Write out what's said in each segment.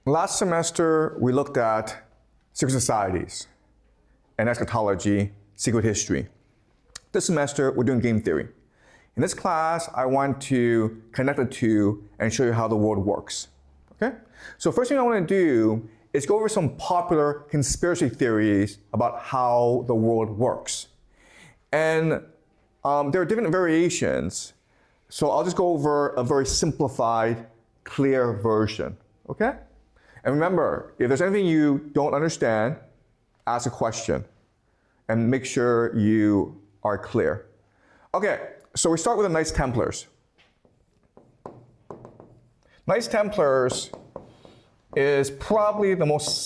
Last semester, we looked at secret societies and eschatology, secret history. This semester, we're doing game theory. In this class, I want to connect the two and show you how the world works. Okay? So first thing I want to do is go over some popular conspiracy theories about how the world works. And there are different variations, so I'll just go over a very simplified, clear version. Okay? And remember, if there's anything you don't understand, ask a question and make sure you are clear. Okay, so we start with the Knights Templars. Knights Templars is probably the most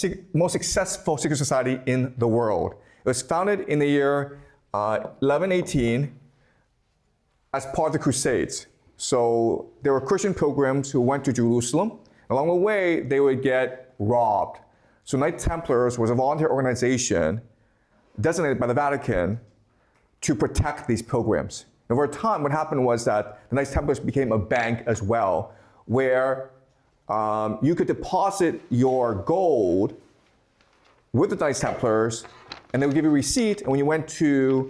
successful secret society in the world. It was founded in the year 1118 as part of the Crusades. So there were Christian pilgrims who went to Jerusalem. Along the way, they would get robbed. So Knights Templars was a volunteer organization designated by the Vatican to protect these pilgrims. And over time, what happened was that the Knights Templars became a bank as well, where you could deposit your gold with the Knights Templars, and they would give you a receipt, and when you went to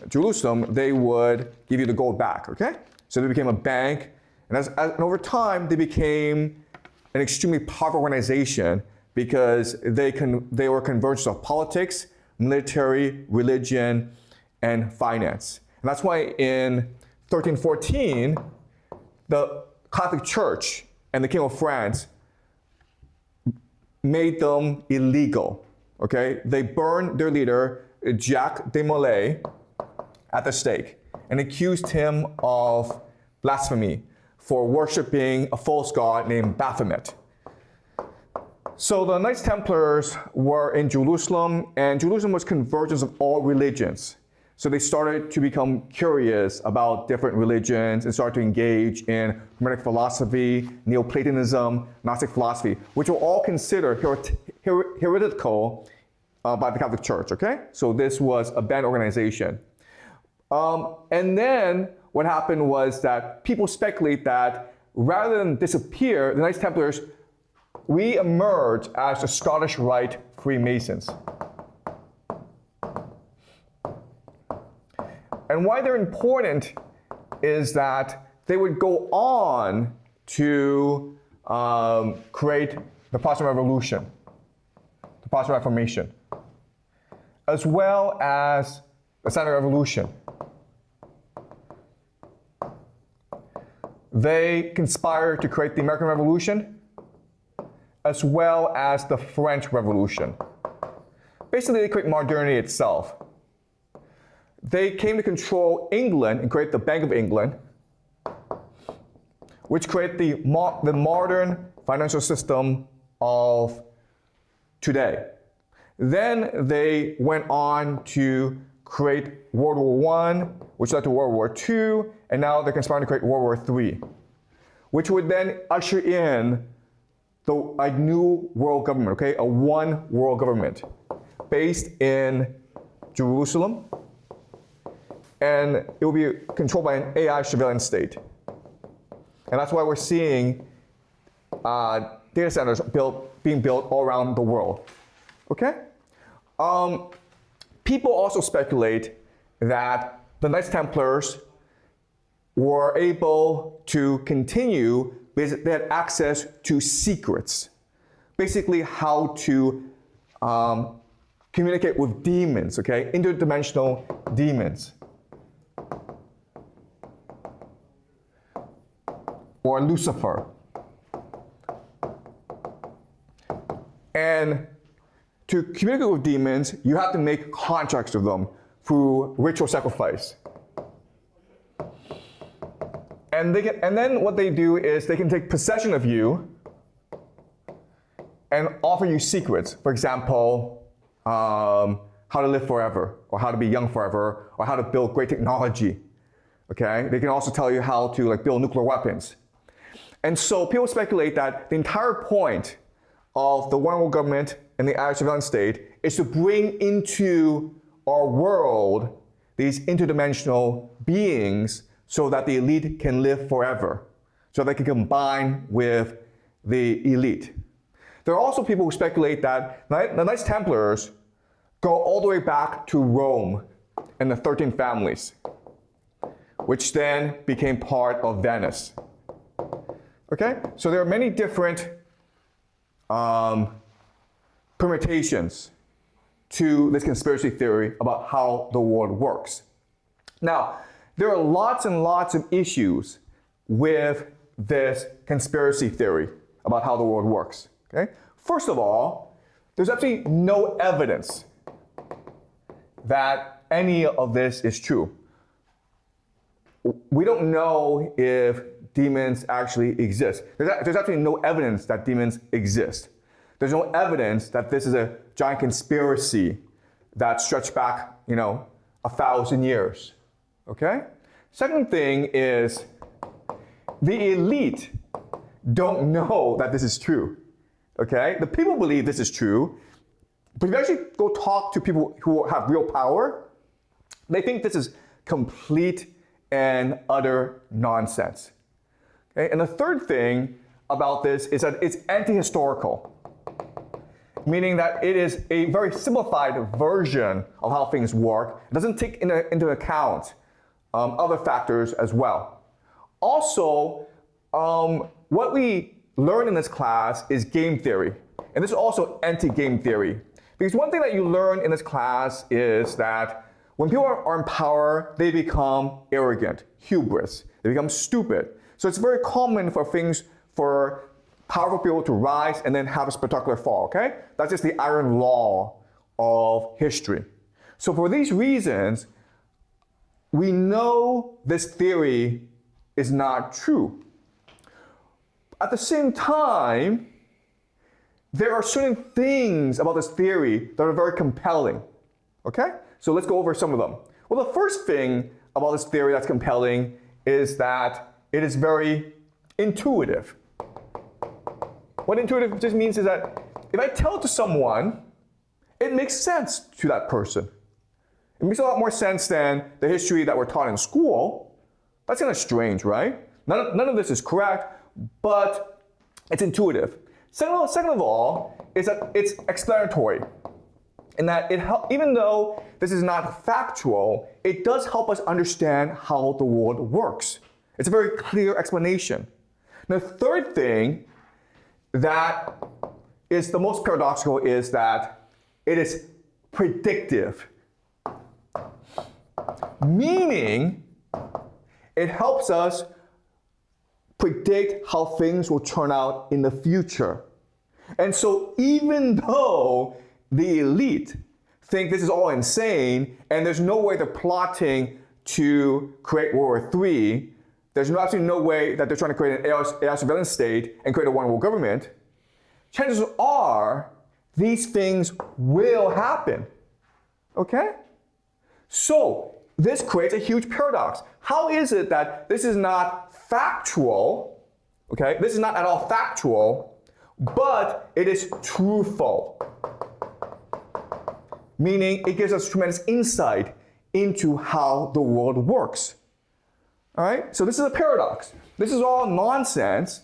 Jerusalem, they would give you the gold back, okay? So they became a bank, and over time, they became an extremely powerful organization because they were a convergence of politics, military, religion, and finance. And that's why in 1314, the Catholic Church and the King of France made them illegal, okay? They burned their leader, Jacques de Molay, at the stake and accused him of blasphemy for worshiping a false god named Baphomet. So the Knights Templars were in Jerusalem, and Jerusalem was convergence of all religions. So they started to become curious about different religions and started to engage in Hermetic philosophy, Neoplatonism, Gnostic philosophy, which were all considered heretical by the Catholic Church, okay? So this was a banned organization. And then what happened was that people speculate that rather than disappear, the Knights Templars re-emerged as the Scottish Rite Freemasons. And why they're important is that they would go on to create the Protestant Revolution, the Protestant Reformation, as well as the Silent Revolution. They conspired to create the American Revolution, as well as the French Revolution. Basically, they create modernity itself. They came to control England and create the Bank of England, which created the modern financial system of today. Then they went on to create World War I, which led to World War II, and now they're conspiring to create World War III, which would then usher in a new world government, okay? A one world government based in Jerusalem, and it will be controlled by an AI surveillance state. And that's why we're seeing data centers being built all around the world, okay? People also speculate that the Knights Templars were able to continue because they had access to secrets. Basically how to communicate with demons, okay? Interdimensional demons. Or Lucifer. And to communicate with demons, you have to make contracts with them through ritual sacrifice. And then what they do is they can take possession of you and offer you secrets. For example, how to live forever, or how to be young forever, or how to build great technology. Okay? They can also tell you how to build nuclear weapons. And so people speculate that the entire point of the one world government and the AI surveillance state is to bring into our world these interdimensional beings so that the elite can live forever, so they can combine with the elite. There are also people who speculate that the Knights Templars go all the way back to Rome and the 13 families, which then became part of Venice. Okay? So there are many different permutations to this conspiracy theory about how the world works. Now, there are lots and lots of issues with this conspiracy theory about how the world works. Okay? First of all, there's absolutely no evidence that any of this is true. We don't know if demons actually exist. There's absolutely no evidence that demons exist. There's no evidence that this is a giant conspiracy that stretched back, 1,000 years. Okay? Second thing is, the elite don't know that this is true. Okay? The people believe this is true, but if you actually go talk to people who have real power, they think this is complete and utter nonsense. Okay? And the third thing about this is that it's anti-historical, meaning that it is a very simplified version of how things work. It doesn't take into account other factors as well. Also, what we learn in this class is game theory. And this is also anti-game theory. Because one thing that you learn in this class is that when people are in power, they become arrogant, hubris. They become stupid. So it's very common for powerful people to rise and then have a spectacular fall, okay? That's just the iron law of history. So for these reasons, we know this theory is not true. At the same time, there are certain things about this theory that are very compelling, okay? So let's go over some of them. Well, the first thing about this theory that's compelling is that it is very intuitive. What intuitive just means is that if I tell it to someone, it makes sense to that person. It makes a lot more sense than the history that we're taught in school. That's kind of strange, right? None of this is correct, but it's intuitive. Second of all, is that it's explanatory. In that even though this is not factual, it does help us understand how the world works. It's a very clear explanation. The third thing that is the most paradoxical is that it is predictive. Meaning, it helps us predict how things will turn out in the future. And so even though the elite think this is all insane and there's no way they're plotting to create World War III, there's absolutely no way that they're trying to create an AI surveillance state and create a one world government, chances are these things will happen. Okay? So this creates a huge paradox. How is it that this is not factual, okay? This is not at all factual, but it is truthful. Meaning it gives us tremendous insight into how the world works. All right? So this is a paradox. This is all nonsense,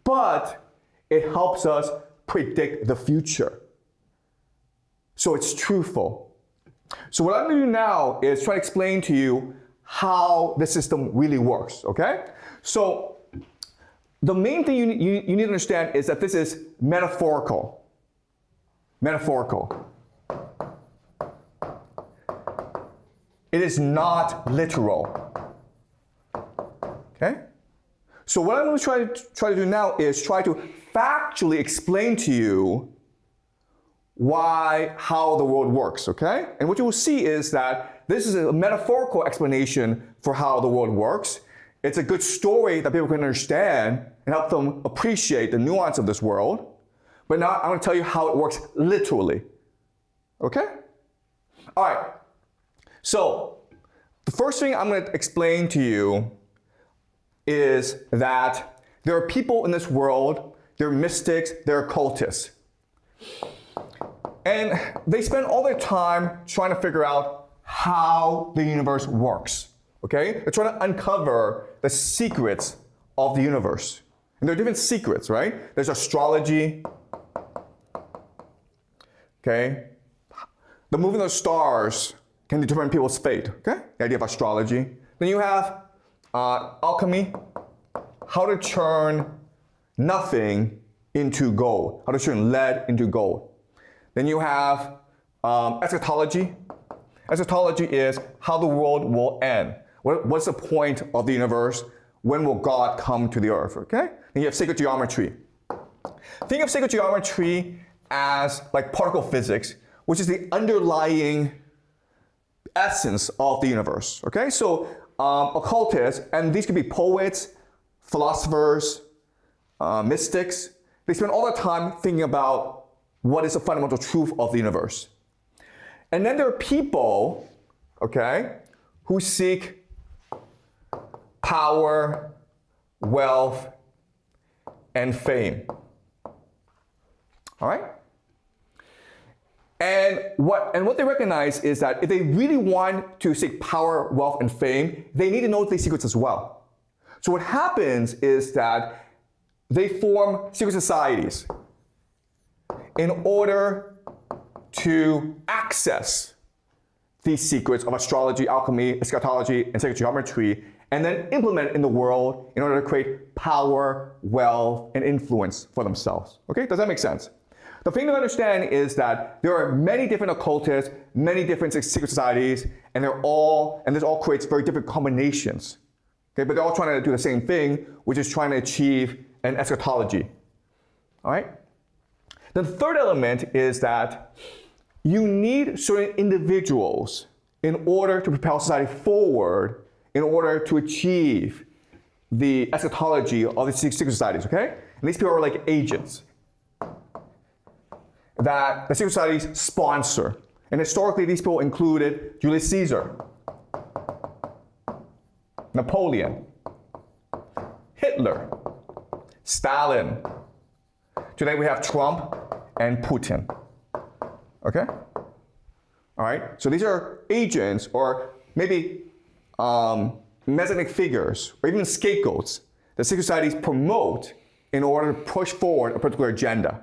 but it helps us predict the future. So it's truthful. So what I'm going to do now is try to explain to you how the system really works, okay? So the main thing you need to understand is that this is metaphorical. Metaphorical. It is not literal. Okay? So what I'm going to try to do now is try to factually explain to you how the world works, okay? And what you will see is that this is a metaphorical explanation for how the world works. It's a good story that people can understand and help them appreciate the nuance of this world. But now I'm going to tell you how it works literally. Okay? All right. So the first thing I'm going to explain to you is that there are people in this world, they're mystics, they're occultists. And they spend all their time trying to figure out how the universe works, okay? They're trying to uncover the secrets of the universe. And there are different secrets, right? There's astrology. Okay? The movement of stars can determine people's fate, okay? The idea of astrology. Then you have alchemy, how to turn nothing into gold, how to turn lead into gold. Then you have eschatology. Eschatology is how the world will end. What's the point of the universe? When will God come to the earth, okay? Then you have sacred geometry. Think of sacred geometry as like particle physics, which is the underlying essence of the universe, okay? So occultists, and these could be poets, philosophers, mystics, they spend all their time thinking about what is the fundamental truth of the universe. And then there are people, okay, who seek power, wealth, and fame. All right? And what they recognize is that if they really want to seek power, wealth, and fame, they need to know these secrets as well. So what happens is that they form secret societies in order to access these secrets of astrology, alchemy, eschatology, and sacred geometry, and then implement it in the world in order to create power, wealth, and influence for themselves. Okay, does that make sense? The thing to understand is that there are many different occultists, many different secret societies, and this all creates very different combinations. Okay, but they're all trying to do the same thing, which is trying to achieve an eschatology. All right? The third element is that you need certain individuals in order to propel society forward, in order to achieve the eschatology of the secret societies, okay? And these people are like agents that the secret societies sponsor. And historically, these people included Julius Caesar, Napoleon, Hitler, Stalin. Today we have Trump and Putin. Okay? All right? So these are agents or maybe messianic figures or even scapegoats that secret societies promote in order to push forward a particular agenda.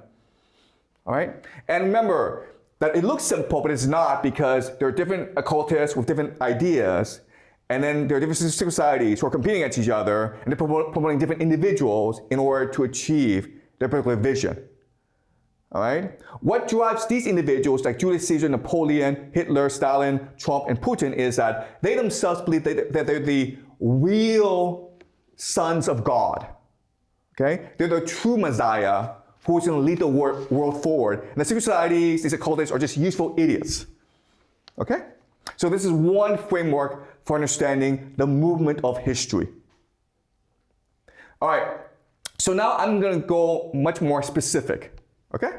All right? And remember that it looks simple, but it's not, because there are different occultists with different ideas, and then there are different secret societies who are competing against each other, and they're promoting different individuals in order to achieve their particular vision. All right? What drives these individuals like Julius Caesar, Napoleon, Hitler, Stalin, Trump, and Putin is that they themselves believe that they're the real sons of God. Okay? They're the true Messiah who's going to lead the world forward. And the secret societies, these occultists, are just useful idiots. Okay? So this is one framework for understanding the movement of history. All right. So now I'm going to go much more specific. Okay?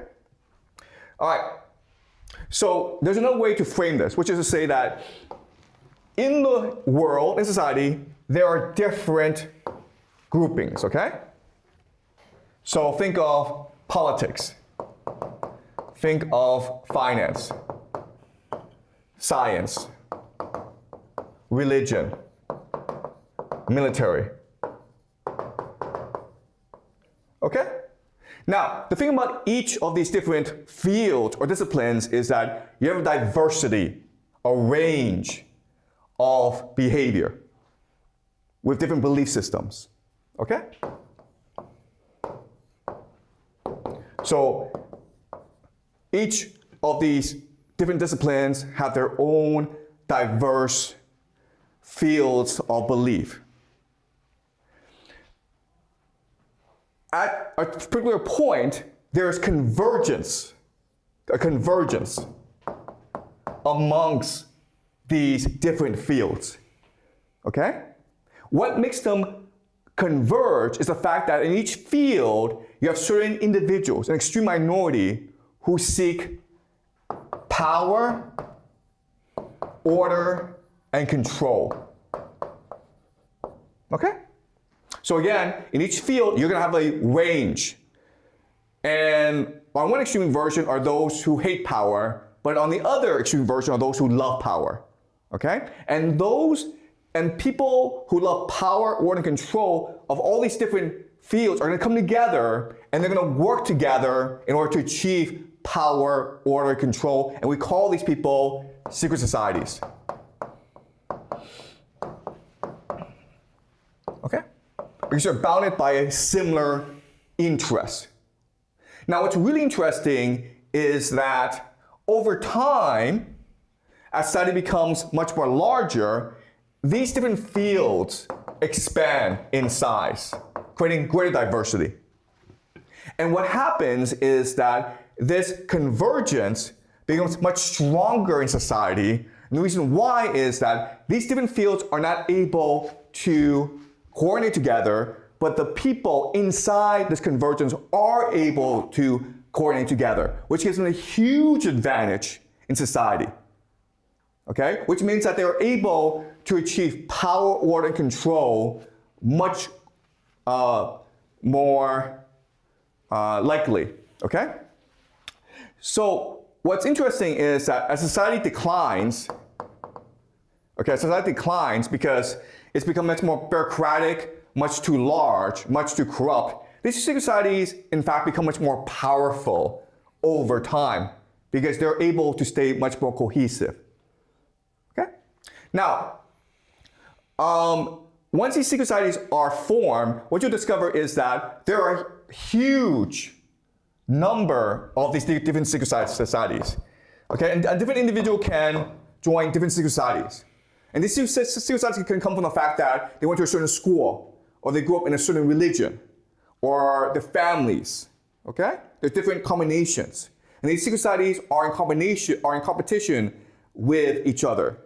All right. So there's another way to frame this, which is to say that in the world, in society, there are different groupings, okay? So think of politics. Think of finance, science, religion, military. Okay? Now, the thing about each of these different fields or disciplines is that you have a diversity, a range of behavior with different belief systems. Okay? So each of these different disciplines have their own diverse fields of belief. At a particular point, there is a convergence amongst these different fields. Okay? What makes them converge is the fact that in each field, you have certain individuals, an extreme minority, who seek power, order, and control. Okay? So again, in each field, you're going to have a range. And on one extreme version are those who hate power, but on the other extreme version are those who love power. Okay? And people who love power, order, and control of all these different fields are going to come together and they're going to work together in order to achieve power, order, control, and we call these people secret societies. Okay? Because they're bounded by a similar interest. Now, what's really interesting is that over time, as society becomes much more larger, these different fields expand in size, creating greater diversity. And what happens is that this convergence becomes much stronger in society. And the reason why is that these different fields are not able to coordinate together, but the people inside this convergence are able to coordinate together, which gives them a huge advantage in society. Okay? Which means that they're able to achieve power, order, and control much more likely. Okay? So what's interesting is that as society declines, because it's become much more bureaucratic, much too large, much too corrupt. These secret societies, in fact, become much more powerful over time because they're able to stay much more cohesive. Okay? Now, once these secret societies are formed, what you'll discover is that there are a huge number of these different secret societies. Okay? And a different individual can join different secret societies. And these secret societies can come from the fact that they went to a certain school, or they grew up in a certain religion, or their families, okay? There's different combinations. And these secret societies are in competition with each other.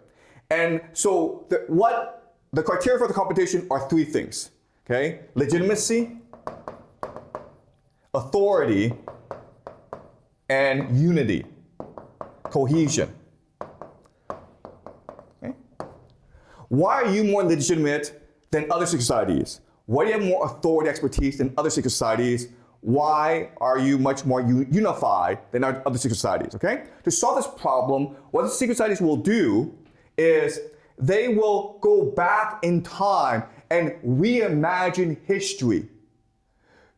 And so the criteria for the competition are three things, okay? Legitimacy, authority, and unity, cohesion. Okay? Why are you more legitimate than other secret societies? Why do you have more authority, expertise than other secret societies? Why are you much more unified than other secret societies, okay? To solve this problem, what the secret societies will do is they will go back in time and reimagine history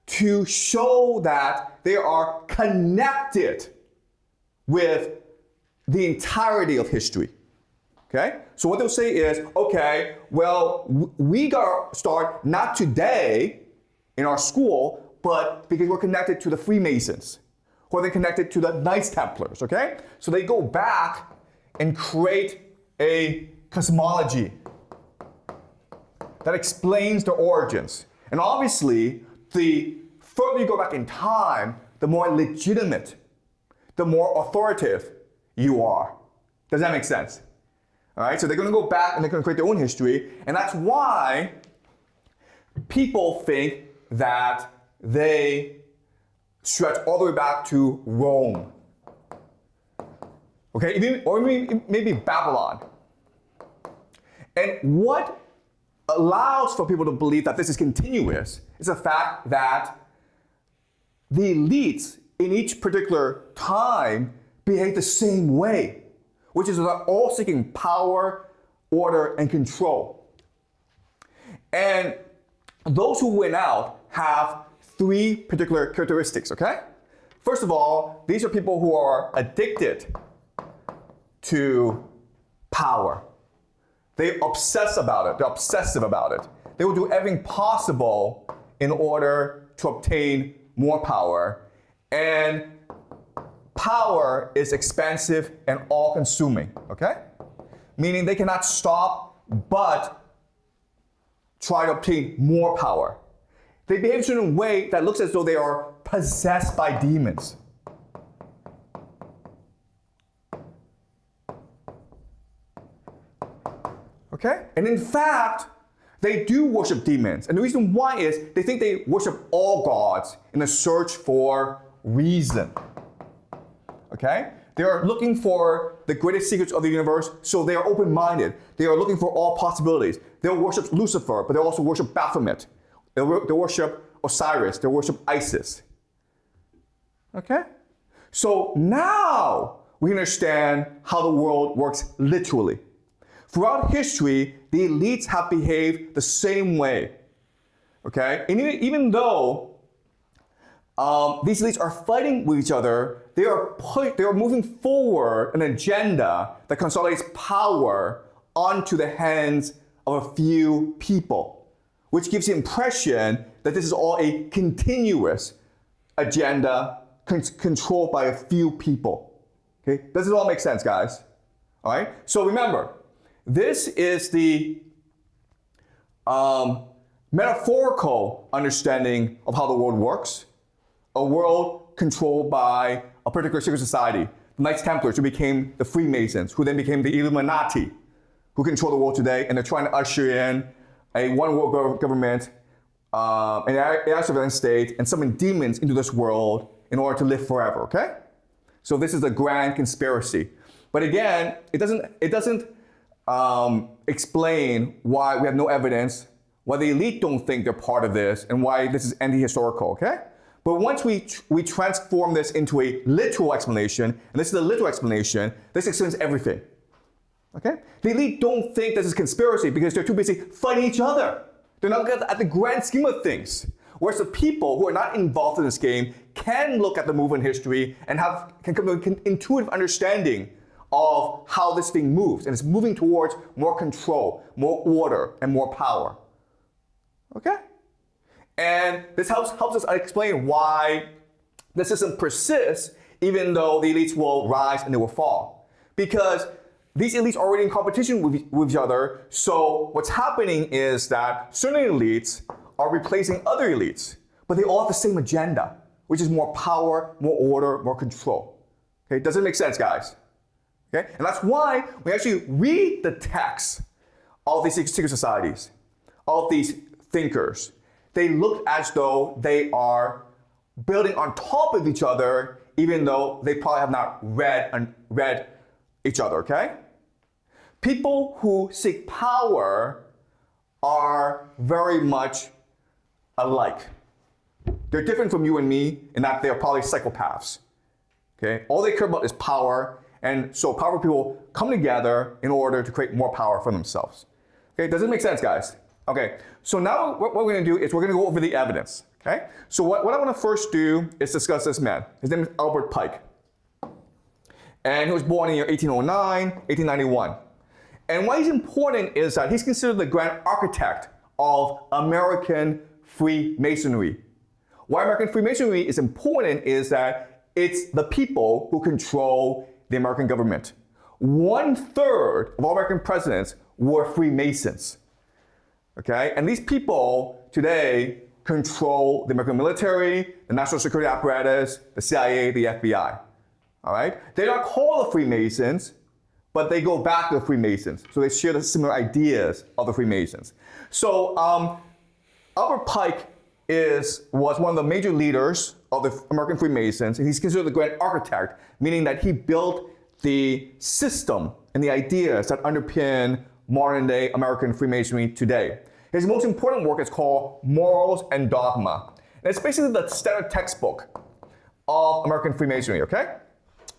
to show that they are connected with the entirety of history. Okay? So what they'll say is, okay, well, we got to start not today in our school, but because we're connected to the Freemasons, or they're connected to the Knights Templars, okay? So they go back and create a cosmology that explains their origins. And obviously, the further you go back in time, the more legitimate, the more authoritative you are. Does that make sense? All right, so they're going to go back and they're going to create their own history, and that's why people think that they stretch all the way back to Rome. Okay, or maybe Babylon. And what allows for people to believe that this is continuous is the fact that the elites in each particular time behave the same way, which is that they're all seeking power, order, and control. And those who win out have three particular characteristics, okay? First of all, these are people who are addicted to power. They obsess about it. They're obsessive about it. They will do everything possible in order to obtain more power. And power is expansive and all-consuming, okay? Meaning they cannot stop but try to obtain more power. They behave in a certain way that looks as though they are possessed by demons. Okay? And in fact, they do worship demons. And the reason why is they think they worship all gods in a search for reason. Okay? They are looking for the greatest secrets of the universe, so they are open-minded. They are looking for all possibilities. They'll worship Lucifer, but they'll also worship Baphomet. They'll worship Osiris. They'll worship Isis. Okay? So now we understand how the world works literally. Throughout history, the elites have behaved the same way. Okay? And even though these elites are fighting with each other, they are moving forward an agenda that consolidates power onto the hands of a few people, which gives the impression that this is all a continuous agenda controlled by a few people. Okay? Does it all make sense, guys? All right? So remember, this is the metaphorical understanding of how the world works. A world controlled by a particular secret society. The Knights Templars, who became the Freemasons, who then became the Illuminati, who control the world today, and they're trying to usher in a one world government, an AI surveillance state, and summon demons into this world in order to live forever, okay? So this is a grand conspiracy. But again, it doesn't explain why we have no evidence, why the elite don't think they're part of this, and why this is anti-historical, okay? But once we transform this into a literal explanation, and this is a literal explanation, this explains everything. Okay? The elite don't think this is conspiracy because they're too busy fighting each other. They're not looking at the grand scheme of things. Whereas the people who are not involved in this game can look at the movement history and can come to an intuitive understanding of how this thing moves. And it's moving towards more control, more order, and more power. Okay? And this helps us explain why the system persists even though the elites will rise and they will fall. Because these elites are already in competition with each other, so what's happening is that certain elites are replacing other elites, but they all have the same agenda, which is more power, more order, more control. Okay, does it make sense, guys? Okay, and that's why we actually read the texts of these secret societies, of these thinkers. They look as though they are building on top of each other, even though they probably have not read each other, okay? People who seek power are very much alike. They're different from you and me in that they're probably psychopaths, okay? All they care about is power, and so powerful people come together in order to create more power for themselves. Okay, does it make sense, guys? Okay, so now what we're gonna do is we're gonna go over the evidence, okay? So what I wanna first do is discuss this man. His name is Albert Pike. And he was born in the year 1809, 1891. And why he's important is that he's considered the grand architect of American Freemasonry. Why American Freemasonry is important is that it's the people who control the American government. 1/3 of all American presidents were Freemasons. Okay, and these people today control the American military, the national security apparatus, the CIA, the FBI. All right, they're not called the Freemasons, but they go back to the Freemasons. So they share the similar ideas of the Freemasons. So Albert Pike was one of the major leaders of the American Freemasons, and he's considered the grand architect, meaning that he built the system and the ideas that underpin modern-day American Freemasonry today. His most important work is called Morals and Dogma. And it's basically the standard textbook of American Freemasonry, okay?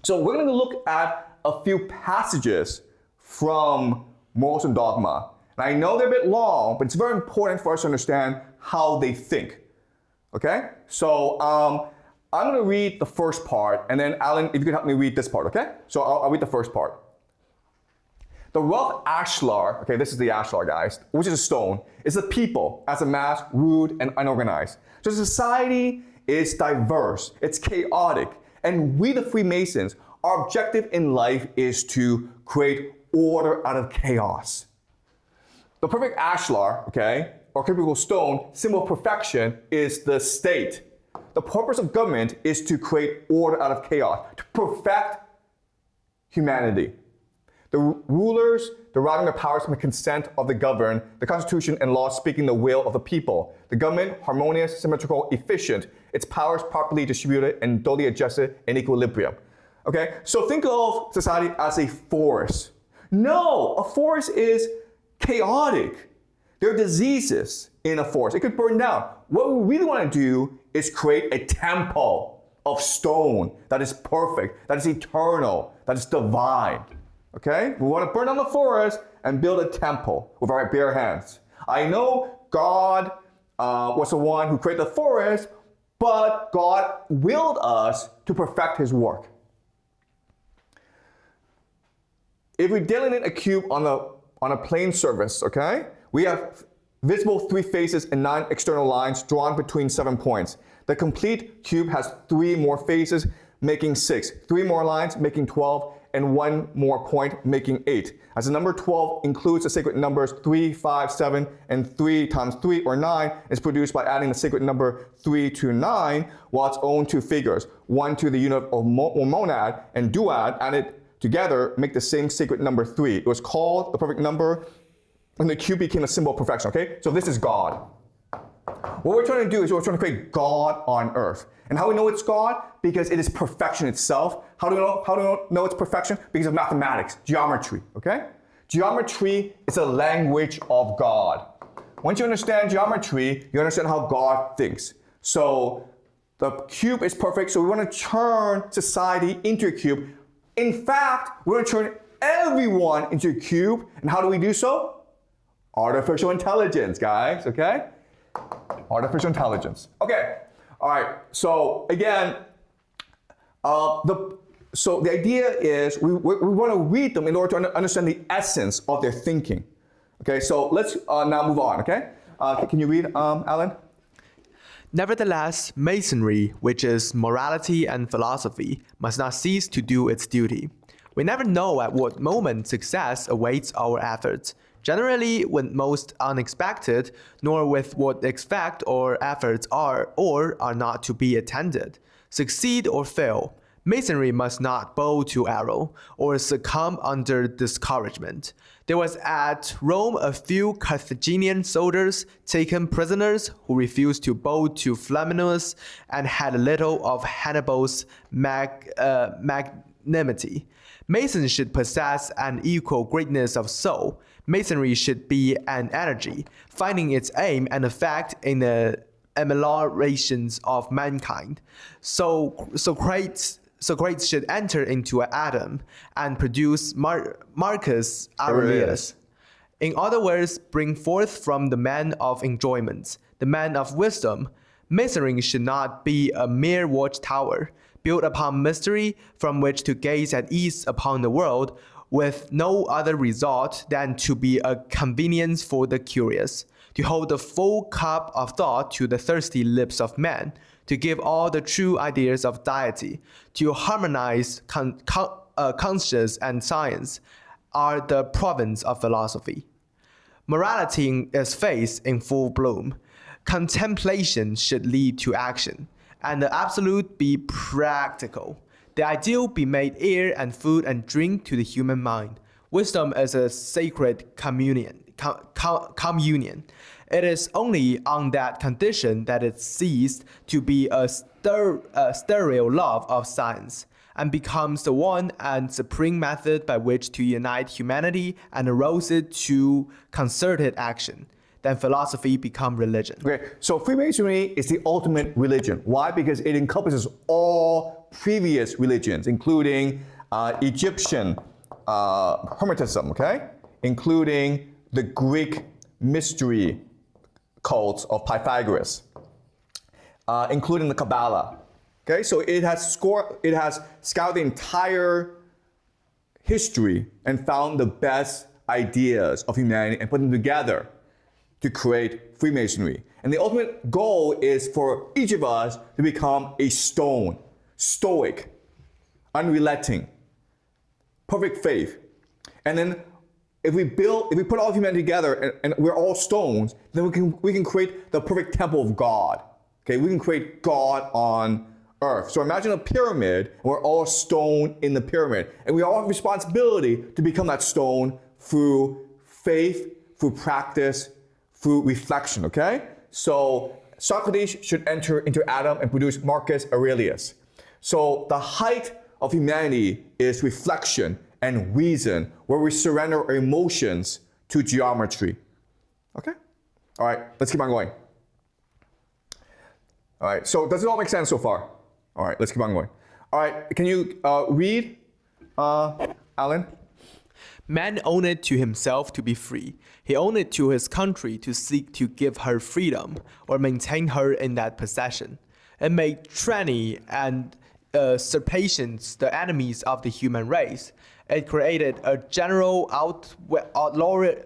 So we're going to look at a few passages from Morals and Dogma. And I know they're a bit long, but it's very important for us to understand how they think, okay? So I'm going to read the first part, and then Alan, if you could help me read this part, okay? So I'll read the first part. The rough ashlar, okay, this is the ashlar, guys, which is a stone, is a people as a mass, rude and unorganized. So society is diverse, it's chaotic, and we, the Freemasons, our objective in life is to create order out of chaos. The perfect ashlar, okay, or typical stone, symbol of perfection, is the state. The purpose of government is to create order out of chaos, to perfect humanity. The rulers deriving their powers from the consent of the governed, the Constitution and laws speaking the will of the people. The government, harmonious, symmetrical, efficient, its powers properly distributed and duly adjusted in equilibrium. Okay, so think of society as a forest. No, a forest is chaotic. There are diseases in a forest. It could burn down. What we really want to do is create a temple of stone that is perfect, that is eternal, that is divine. Okay? We want to burn down the forest and build a temple with our bare hands. I know God was the one who created the forest, but God willed us to perfect his work. If we delineate a cube on a plane surface, okay, we have visible 3 faces and 9 external lines drawn between 7 points. The complete cube has 3 more faces, making 6, 3 more lines, making 12, and 1 more point, making 8. As the number 12 includes the sacred numbers 3, 5, 7, and 3 times 3, or 9, is produced by adding the sacred number 3 to 9, while its own 2 figures, 1 to the unit of monad and duad, added together make the same sacred number 3. It was called the perfect number, and the cube became a symbol of perfection, okay? So this is God. What we're trying to do is we're trying to create God on earth. And how do we know it's God? Because it is perfection itself. How do we know it's perfection? Because of mathematics, geometry, okay? Geometry is a language of God. Once you understand geometry, you understand how God thinks. So the cube is perfect, so we want to turn society into a cube. In fact, we want to turn everyone into a cube. And how do we do so? Artificial intelligence, guys, okay? Artificial intelligence. Okay, all right, so again, the idea is we want to read them in order to understand the essence of their thinking. Okay, so let's now move on, okay? Can you read, Alan? Nevertheless, Masonry, which is morality and philosophy, must not cease to do its duty. We never know at what moment success awaits our efforts. Generally, when most unexpected, nor with what effect or efforts are or are not to be attended. Succeed or fail, Masonry must not bow to arrow or succumb under discouragement. There was at Rome a few Carthaginian soldiers taken prisoners who refused to bow to Flaminius and had a little of Hannibal's magnanimity. Masons should possess an equal greatness of soul. Masonry should be an energy, finding its aim and effect in the ameliorations of mankind. Socrates should enter into Adam and produce Marcus Aurelius. In other words, bring forth from the man of enjoyments, the man of wisdom. Masonry should not be a mere watchtower, built upon mystery from which to gaze at ease upon the world, with no other result than to be a convenience for the curious, to hold the full cup of thought to the thirsty lips of men, to give all the true ideas of deity, to harmonize conscience and science, are the province of philosophy. Morality is faith in full bloom. Contemplation should lead to action, and the absolute be practical. The ideal be made air and food and drink to the human mind. Wisdom is a sacred communion. It is only on that condition that it ceased to be a sterile love of science, and becomes the one and supreme method by which to unite humanity and arouse it to concerted action. Then philosophy become religion. Okay, so Freemasonry is the ultimate religion. Why? Because it encompasses all previous religions, including Egyptian Hermetism, okay? Including the Greek mystery cults of Pythagoras, including the Kabbalah. Okay, so it has scoured the entire history and found the best ideas of humanity and put them together to create Freemasonry. And the ultimate goal is for each of us to become a stone, stoic, unrelenting, perfect faith. And then if we put all of humanity together and we're all stones, then we can create the perfect temple of God. Okay, we can create God on earth. So imagine a pyramid, and we're all stone in the pyramid. And we all have responsibility to become that stone through faith, through practice, through reflection, okay? So Socrates should enter into Adam and produce Marcus Aurelius. So the height of humanity is reflection and reason, where we surrender our emotions to geometry. Okay? All right, let's keep on going. All right, so does it all make sense so far? All right, let's keep on going. All right, can you read, Alan? Man owed it to himself to be free. He owed it to his country to seek to give her freedom or maintain her in that possession. It made tyranny and usurpations the enemies of the human race. It created a general outlawry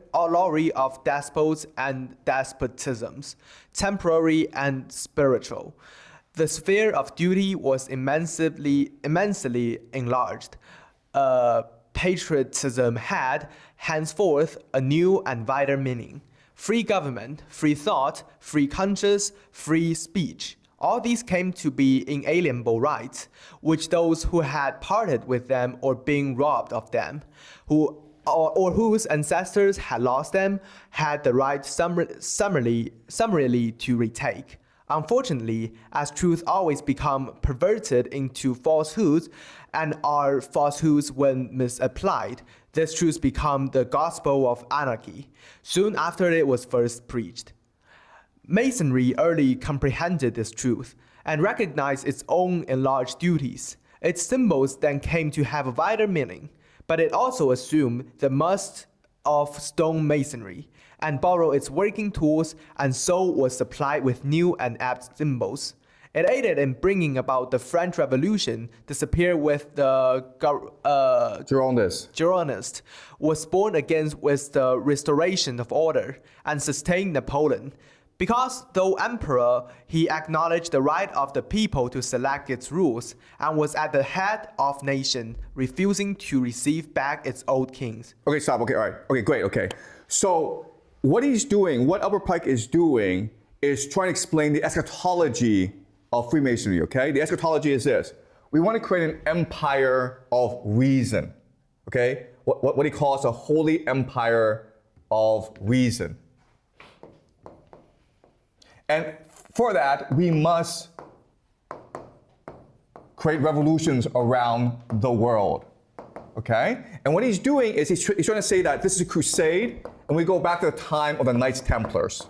of despots and despotisms, temporary and spiritual. The sphere of duty was immensely enlarged. Patriotism had, henceforth, a new and wider meaning. Free government, free thought, free conscience, free speech. All these came to be inalienable rights, which those who had parted with them or been robbed of them, or whose ancestors had lost them, had the right summarily to retake. Unfortunately, as truth always become perverted into falsehoods, and are falsehoods when misapplied, this truth become the gospel of anarchy, soon after it was first preached. Masonry early comprehended this truth and recognized its own enlarged duties. Its symbols then came to have a wider meaning, but it also assumed the must of stone masonry and borrowed its working tools, and so was supplied with new and apt symbols. It aided in bringing about the French Revolution, disappeared with the Gironist, was born again with the restoration of order, and sustained Napoleon. Because though emperor, he acknowledged the right of the people to select its rules, and was at the head of nation, refusing to receive back its old kings. Okay, stop. Okay, all right. Okay, great. Okay. So what he's doing, what Albert Pike is doing, is trying to explain the eschatology of Freemasonry, okay? The eschatology is this. We want to create an empire of reason, okay? What he calls a holy empire of reason. And for that, we must create revolutions around the world, okay? And what he's doing is he's trying to say that this is a crusade, and we go back to the time of the Knights Templars.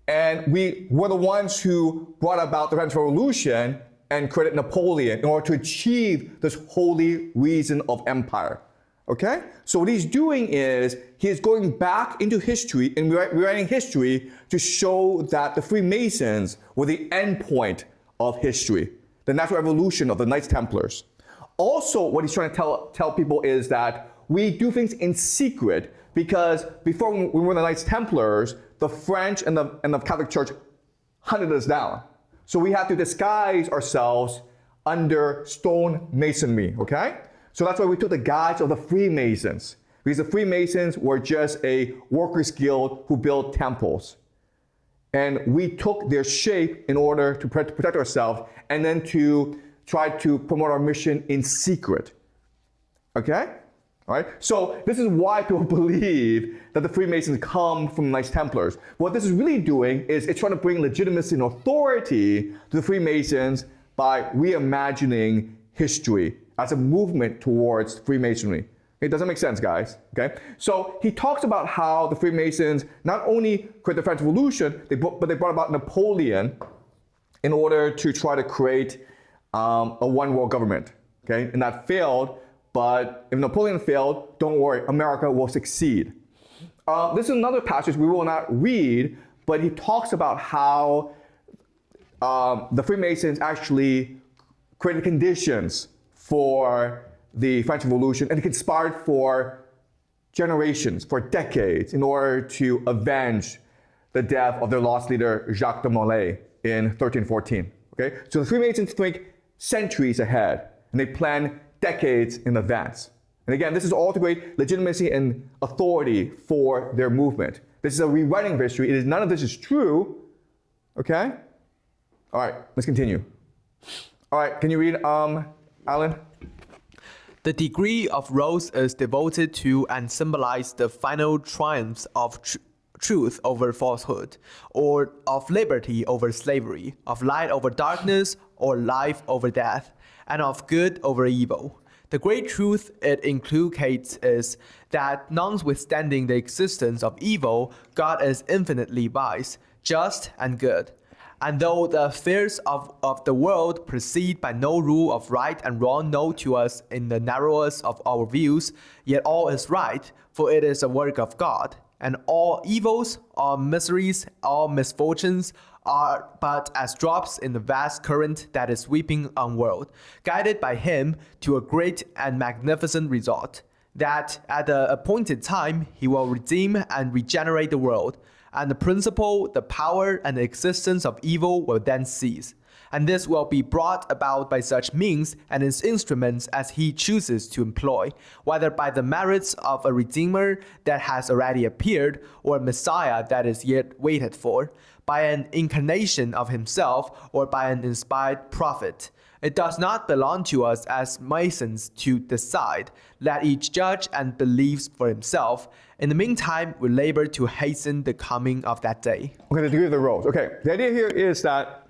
And we were the ones who brought about the French Revolution and created Napoleon in order to achieve this holy reason of empire. Okay? So what he's doing is he's going back into history and rewriting history to show that the Freemasons were the end point of history, the natural evolution of the Knights Templars. Also, what he's trying to tell people is that we do things in secret because before we were the Knights Templars, the French and the Catholic Church hunted us down. So we had to disguise ourselves under stone masonry, okay? So that's why we took the guise of the Freemasons, because the Freemasons were just a workers' guild who built temples. And we took their shape in order to protect ourselves and then to try to promote our mission in secret. Okay? All right? So this is why people believe that the Freemasons come from the Knights Templars. What this is really doing is it's trying to bring legitimacy and authority to the Freemasons by reimagining history as a movement towards Freemasonry. It doesn't make sense, guys. Okay? So he talks about how the Freemasons not only created the French Revolution, but they brought about Napoleon in order to try to create a one world government. Okay? And that failed, but if Napoleon failed, don't worry, America will succeed. This is another passage we will not read, but he talks about how the Freemasons actually created conditions for the French Revolution, and it conspired for generations, for decades, in order to avenge the death of their lost leader, Jacques de Molay, in 1314. Okay? So the Freemasons think centuries ahead, and they plan decades in advance. And again, this is all to create legitimacy and authority for their movement. This is a rewriting of history. None of this is true. Okay? All right, let's continue. All right, can you read, Alan? The degree of rose is devoted to and symbolizes the final triumphs of truth over falsehood, or of liberty over slavery, of light over darkness, or life over death, and of good over evil. The great truth it inculcates is that notwithstanding the existence of evil, God is infinitely wise, just, and good. And though the affairs of the world proceed by no rule of right and wrong known to us in the narrowest of our views, yet all is right, for it is a work of God. And all evils, all miseries, all misfortunes are but as drops in the vast current that is sweeping onward, guided by Him to a great and magnificent result, that at the appointed time He will redeem and regenerate the world, and the principle, the power, and the existence of evil will then cease. And this will be brought about by such means and its instruments as He chooses to employ, whether by the merits of a Redeemer that has already appeared, or a Messiah that is yet waited for, by an incarnation of Himself, or by an inspired prophet. It does not belong to us as Masons to decide. Let each judge and believe for himself. In the meantime, we labor to hasten the coming of that day. Okay, the degree of the roles. Okay, the idea here is that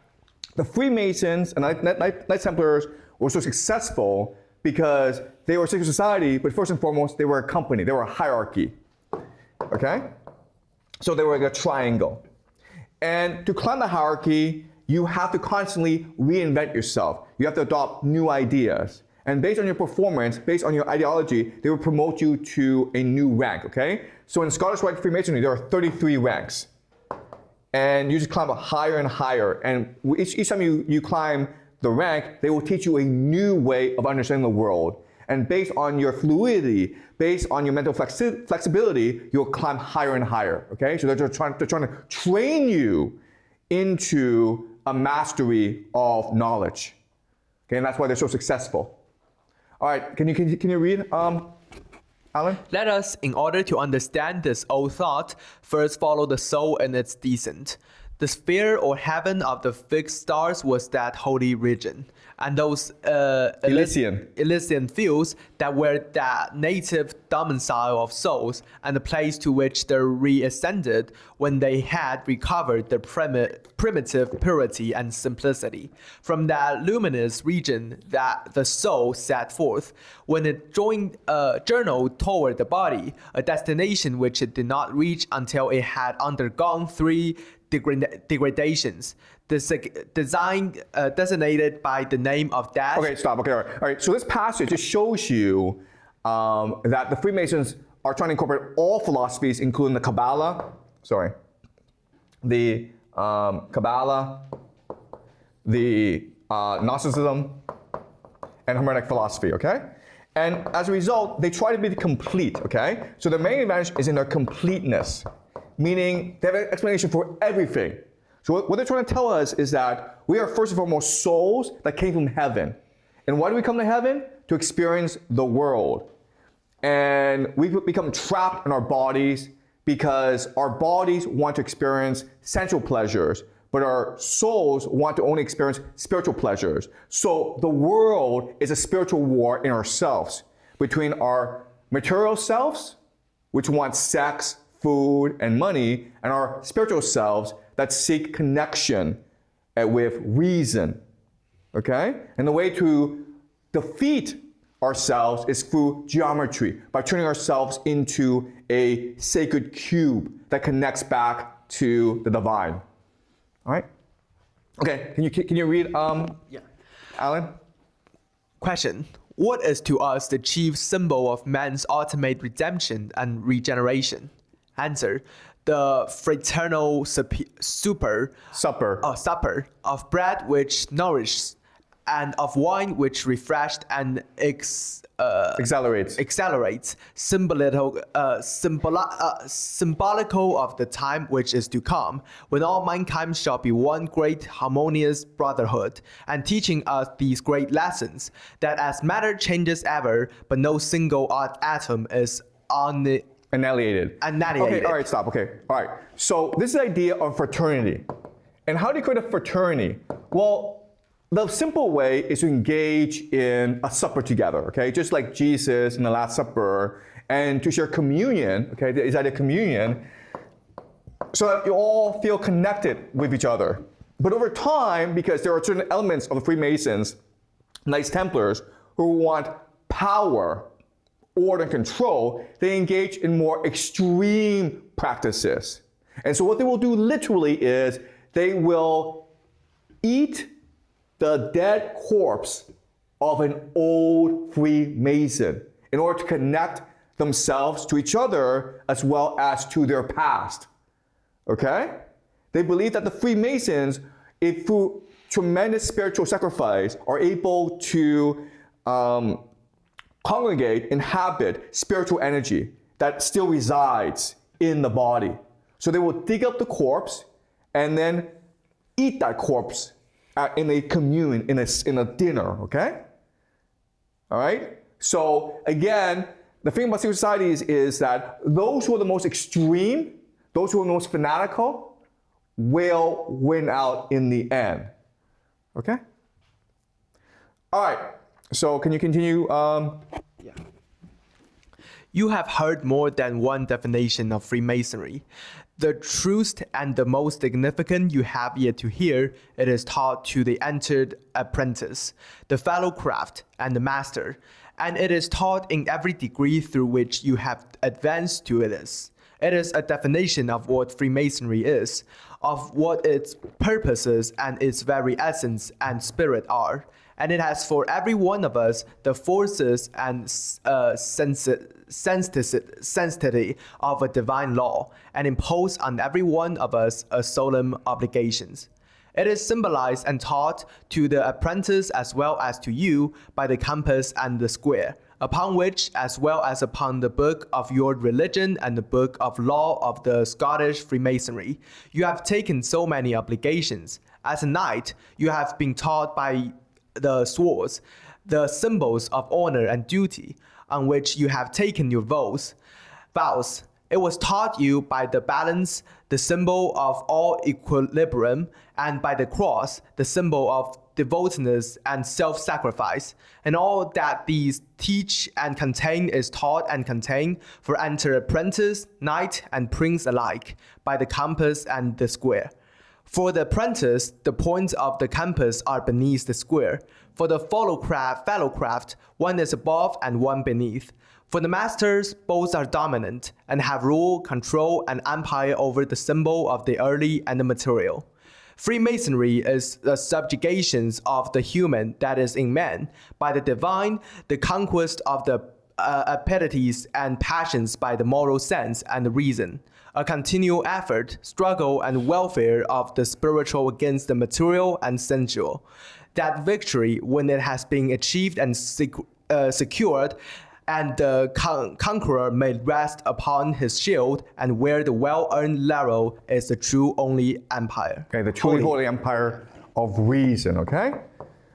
the Freemasons and Knights Templars were so successful because they were a secret society, but first and foremost, they were a company. They were a hierarchy. Okay? So they were like a triangle. And to climb the hierarchy, you have to constantly reinvent yourself. You have to adopt new ideas. And based on your performance, based on your ideology, they will promote you to a new rank, okay? So in Scottish Rite Freemasonry, there are 33 ranks. And you just climb up higher and higher. And each time you climb the rank, they will teach you a new way of understanding the world. And based on your fluidity, based on your mental flexibility, you'll climb higher and higher, okay? So they're trying to train you into a mastery of knowledge. Okay, and that's why they're so successful. All right, can you read, Alan? Let us, in order to understand this old thought, first follow the soul in its descent. The sphere or heaven of the fixed stars was that holy region, and those Elysian fields that were the native domicile of souls, and the place to which they reascended when they had recovered their primitive purity and simplicity. From that luminous region that the soul set forth, when it journeyed toward the body, a destination which it did not reach until it had undergone 3 degradations, designated by the name of death. Okay, stop. Okay, all right. So this passage just shows you that the Freemasons are trying to incorporate all philosophies, including the Kabbalah, the Gnosticism, and Hermetic philosophy, okay? And as a result, they try to be complete, okay? So their main advantage is in their completeness, meaning they have an explanation for everything. So what they're trying to tell us is that we are first and foremost souls that came from heaven. And why do we come to heaven? To experience the world. And we become trapped in our bodies because our bodies want to experience sensual pleasures, but our souls want to only experience spiritual pleasures. So the world is a spiritual war in ourselves, between our material selves, which want sex, food, and money, and our spiritual selves that seek connection with reason, okay? And the way to defeat ourselves is through geometry, by turning ourselves into a sacred cube that connects back to the divine. All right? Okay, can you read, Alan? Question. What is to us the chief symbol of man's ultimate redemption and regeneration? Answer. The fraternal supper of bread which nourishes, and of wine which refreshed and accelerates, symbolical of the time which is to come, when all mankind shall be one great harmonious brotherhood, and teaching us these great lessons, that as matter changes ever, but no single atom is annihilated. Okay, all right, stop. Okay, all right. So this is the idea of fraternity. And how do you create a fraternity? Well, the simple way is to engage in a supper together, okay? Just like Jesus in the Last Supper, and to share communion, okay? Is that a communion? So that you all feel connected with each other. But over time, because there are certain elements of the Freemasons, Knights Templars, who want power, order, and control, they engage in more extreme practices. And so what they will do literally is they will eat the dead corpse of an old Freemason in order to connect themselves to each other as well as to their past. Okay? They believe that the Freemasons, through tremendous spiritual sacrifice, are able to congregate, inhabit spiritual energy that still resides in the body. So they will dig up the corpse and then eat that corpse in a commune, in a dinner, okay? All right? So again, the thing about secret societies is that those who are the most extreme, those who are the most fanatical, will win out in the end. Okay? All right. So can you continue? Yeah. You have heard more than one definition of Freemasonry. The truest and the most significant you have yet to hear, it is taught to the entered apprentice, the fellow craft, and the master, and it is taught in every degree through which you have advanced to it is. It is a definition of what Freemasonry is, of what its purposes and its very essence and spirit are. And it has for every one of us the forces and sensitivity of a divine law, and impose on every one of us a solemn obligations. It is symbolized and taught to the apprentice as well as to you by the compass and the square, upon which, as well as upon the book of your religion and the book of law of the Scottish Freemasonry, you have taken so many obligations. As a knight, you have been taught by the swords, the symbols of honor and duty, on which you have taken your vows. It was taught you by the balance, the symbol of all equilibrium, and by the cross, the symbol of devoutness and self-sacrifice. And all that these teach and contain is taught and contained for enter apprentice, knight, and prince alike, by the compass and the square. For the apprentice, the points of the compass are beneath the square. For the fellow craft, one is above and one beneath. For the masters, both are dominant and have rule, control, and empire over the symbol of the early and the material. Freemasonry is the subjugation of the human that is in man by the divine, the conquest of the appetites and passions by the moral sense and the reason, a continual effort, struggle, and welfare of the spiritual against the material and sensual. That victory, when it has been achieved and secured, and the conqueror may rest upon his shield and wear the well-earned laurel is the true only empire. Okay, the truly holy empire of reason, okay?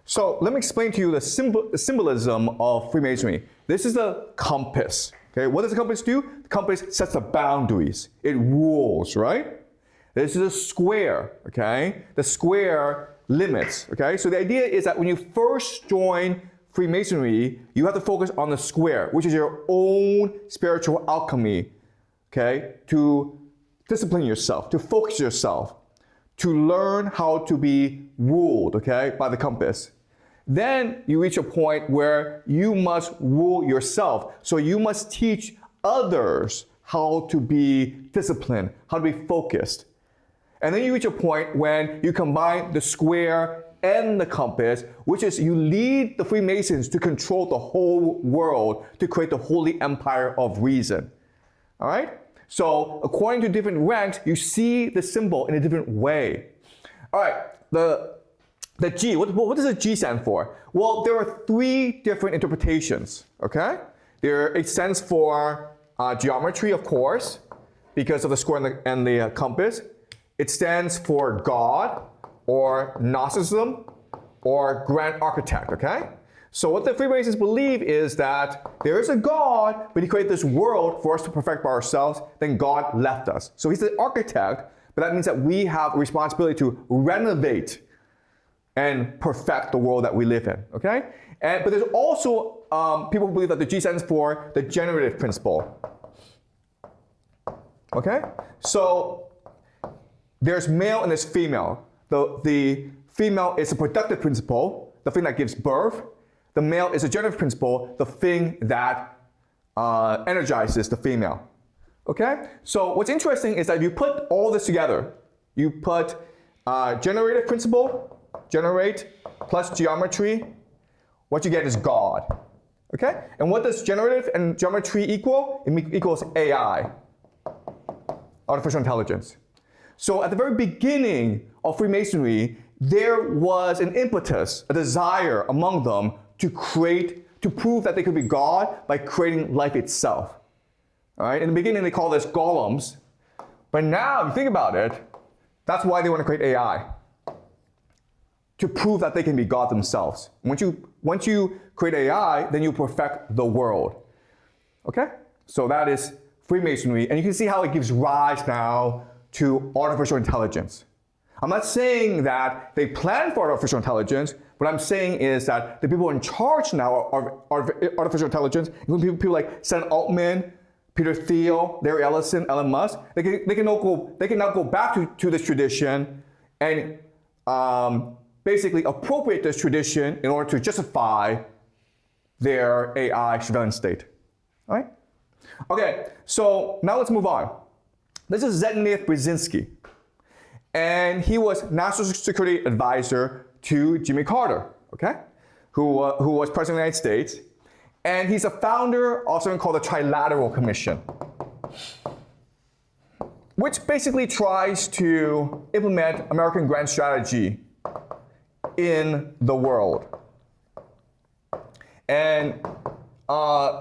So let me explain to you the symbolism of Freemasonry. This is the compass, okay? What does the compass do? The compass sets the boundaries. It rules, right? This is a square, okay? The square limits, okay? So the idea is that when you first join Freemasonry, you have to focus on the square, which is your own spiritual alchemy, okay? To discipline yourself, to focus yourself, to learn how to be ruled, okay, by the compass. Then you reach a point where you must rule yourself. So you must teach others how to be disciplined, how to be focused. And then you reach a point when you combine the square and the compass, which is you lead the Freemasons to control the whole world to create the holy empire of reason. All right? So according to different ranks, you see the symbol in a different way. All right, the G, what does the G stand for? Well, there are three different interpretations, okay? It stands for geometry, of course, because of the square and the compass. It stands for God, or Gnosticism, or Grand Architect, okay? So what the Freemasons believe is that there is a God, but he created this world for us to perfect by ourselves, then God left us. So he's the architect, but that means that we have a responsibility to renovate and perfect the world that we live in, okay? But there's also people who believe that the G stands for the generative principle, okay? So there's male and there's female. The female is a productive principle, the thing that gives birth. The male is a generative principle, the thing that energizes the female. Okay? So what's interesting is that if you put all this together, you put generative principle, generate, plus geometry, what you get is God. Okay? And what does generative and geometry equal? It equals AI, artificial intelligence. So at the very beginning of Freemasonry, there was an impetus, a desire among them to prove that they could be God by creating life itself. All right? In the beginning, they called this golems. But now, if you think about it, that's why they want to create AI. To prove that they can be God themselves. Once you create AI, then you perfect the world. Okay? So that is Freemasonry. And you can see how it gives rise now to artificial intelligence. I'm not saying that they plan for artificial intelligence. What I'm saying is that the people in charge now of artificial intelligence, including people like Sam Altman, Peter Thiel, Larry Ellison, Elon Musk, they can now go back to this tradition and basically appropriate this tradition in order to justify their AI surveillance state. All right? Okay, so now let's move on. This is Zbigniew Brzezinski. And he was National Security Advisor to Jimmy Carter, okay? Who was President of the United States. And he's a founder of something called the Trilateral Commission, which basically tries to implement American grand strategy in the world. And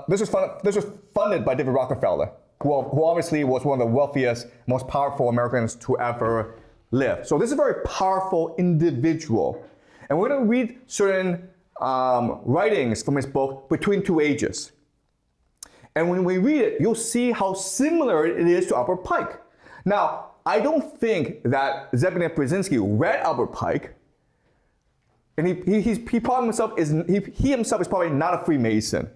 this was funded by David Rockefeller, who obviously was one of the wealthiest, most powerful Americans to ever live. So this is a very powerful individual. And we're going to read certain writings from his book, Between Two Ages. And when we read it, you'll see how similar it is to Albert Pike. Now, I don't think that Zbigniew Brzezinski read Albert Pike, and he probably himself is probably not a Freemason.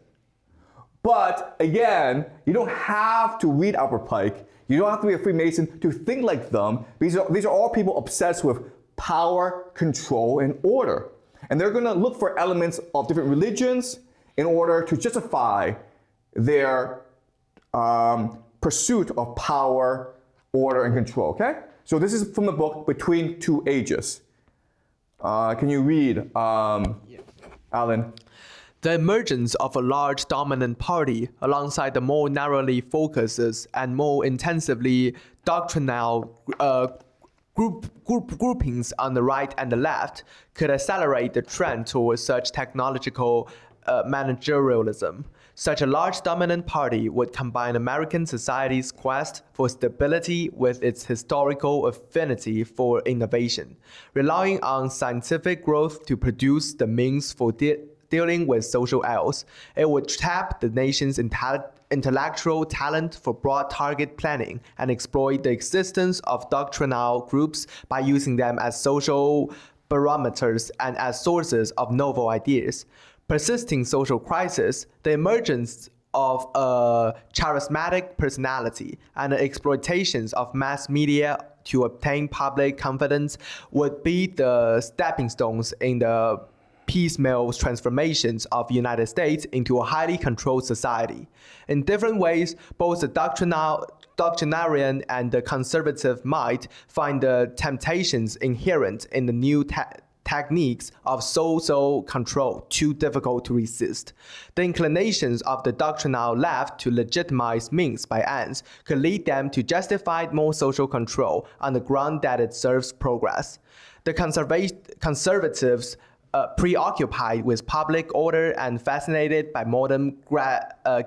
But again, you don't have to read Albert Pike. You don't have to be a Freemason to think like them. These are all people obsessed with power, control, and order. And they're going to look for elements of different religions in order to justify their pursuit of power, order, and control, okay? So this is from the book Between Two Ages. Can you read, Alan? The emergence of a large dominant party alongside the more narrowly focuses and more intensively doctrinal groupings on the right and the left could accelerate the trend towards such technological managerialism. Such a large dominant party would combine American society's quest for stability with its historical affinity for innovation, relying on scientific growth to produce the means for dealing with social ills. It would tap the nation's intellectual talent for broad target planning and exploit the existence of doctrinal groups by using them as social barometers and as sources of novel ideas. Persisting social crisis, the emergence of a charismatic personality, and the exploitations of mass media to obtain public confidence would be the stepping stones in the piecemeal transformations of the United States into a highly controlled society. In different ways, both the doctrinarian and the conservative might find the temptations inherent in the new techniques of social control too difficult to resist. The inclinations of the doctrinal left to legitimize means by ends could lead them to justify more social control on the ground that it serves progress. The conservatives preoccupied with public order and fascinated by modern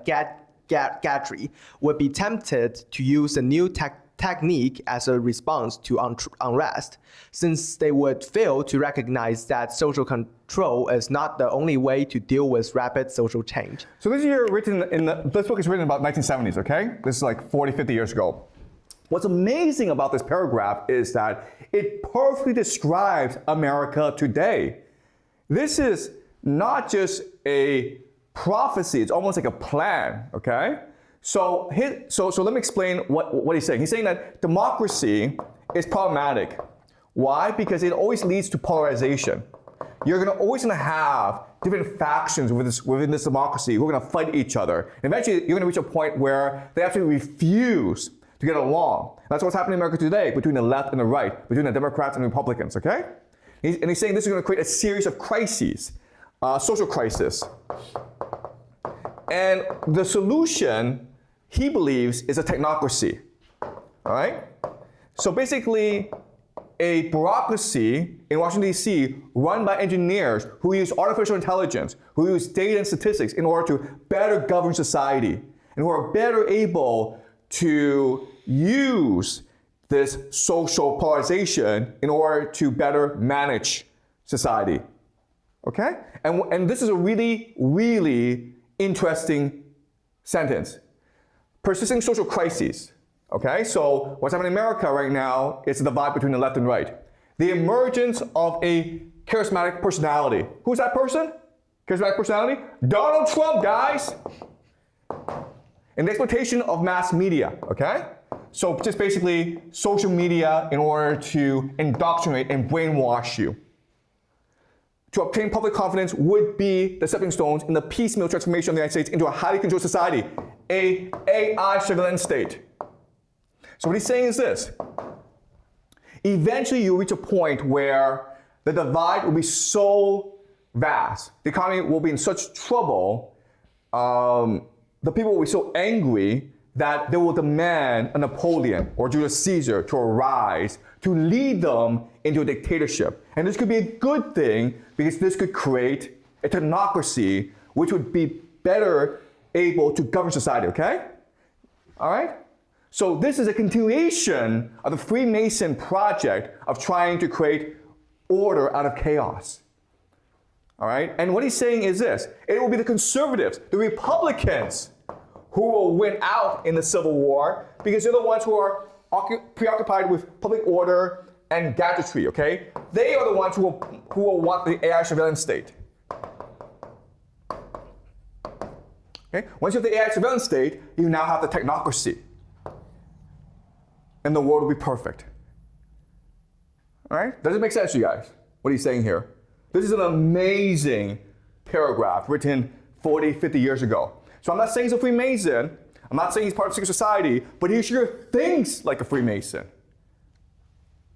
gadgetry would be tempted to use a new technique as a response to unrest, since they would fail to recognize that social control is not the only way to deal with rapid social change. So this book is written about 1970s, okay? This is like 40, 50 years ago. What's amazing about this paragraph is that it perfectly describes America today. This is not just a prophecy, it's almost like a plan, okay? So let me explain what he's saying. He's saying that democracy is problematic. Why? Because it always leads to polarization. You're always going to have different factions within this democracy who are going to fight each other. And eventually, you're going to reach a point where they actually refuse to get along. That's what's happening in America today between the left and the right, between the Democrats and Republicans, okay? And he's saying this is going to create a series of crises, social crisis. And the solution, he believes, is a technocracy. All right? So basically, a bureaucracy in Washington, D.C., run by engineers who use artificial intelligence, who use data and statistics in order to better govern society, and who are better able to use this social polarization in order to better manage society. Okay? And this is a really, really interesting sentence. Persisting social crises. Okay? So what's happening in America right now is the divide between the left and right. The emergence of a charismatic personality. Who's that person? Charismatic personality? Donald Trump, guys! And the exploitation of mass media, okay? So just basically social media in order to indoctrinate and brainwash you. To obtain public confidence would be the stepping stones in the piecemeal transformation of the United States into a highly controlled society, a AI surveillance state. So what he's saying is this. Eventually you'll reach a point where the divide will be so vast, the economy will be in such trouble, the people will be so angry that they will demand a Napoleon or Julius Caesar to arise to lead them into a dictatorship. And this could be a good thing because this could create a technocracy which would be better able to govern society, okay? All right? So this is a continuation of the Freemason project of trying to create order out of chaos. All right? And what he's saying is this. It will be the conservatives, the Republicans, who will win out in the Civil War because they're the ones who are preoccupied with public order and gadgetry, okay? They are the ones who will want the AI surveillance state. Okay? Once you have the AI surveillance state, you now have the technocracy. And the world will be perfect. All right? Does it make sense to you guys, what he's saying here? This is an amazing paragraph written 40, 50 years ago. So I'm not saying he's a Freemason. I'm not saying he's part of secret society, but he sure thinks like a Freemason.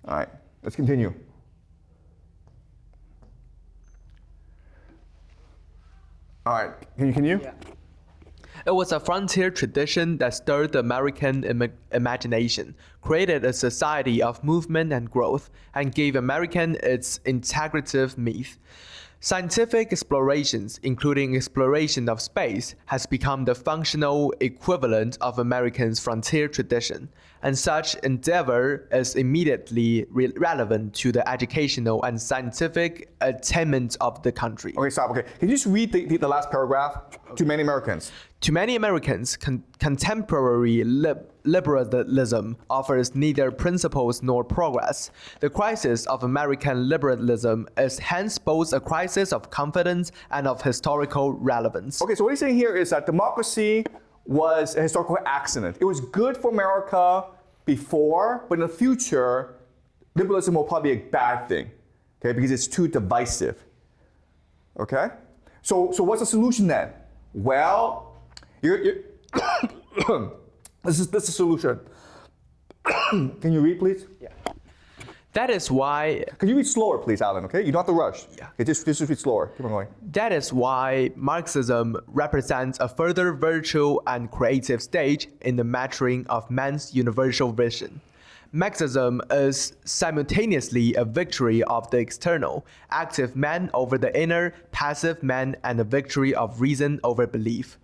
All right, let's continue. All right, can you? Yeah. It was a frontier tradition that stirred the American imagination, created a society of movement and growth, and gave American its integrative myth. Scientific explorations, including exploration of space, has become the functional equivalent of Americans' frontier tradition, and such endeavor is immediately relevant to the educational and scientific attainment of the country. Okay, stop. Okay, can you just read the last paragraph? Okay. To many Americans. To many Americans, contemporary liberalism offers neither principles nor progress. The crisis of American liberalism is hence both a crisis of confidence and of historical relevance. Okay, so what he's saying here is that democracy was a historical accident. It was good for America before, but in the future, liberalism will probably be a bad thing, okay, because it's too divisive. Okay? So what's the solution then? Well, this is the solution. Can you read, please? Yeah. That is why... Can you read slower, please, Alan, okay? You don't have to rush. Yeah. Okay, just read slower. Keep on going. That is why Marxism represents a further virtual and creative stage in the maturing of man's universal vision. Marxism is simultaneously a victory of the external, active man over the inner, passive man, and a victory of reason over belief.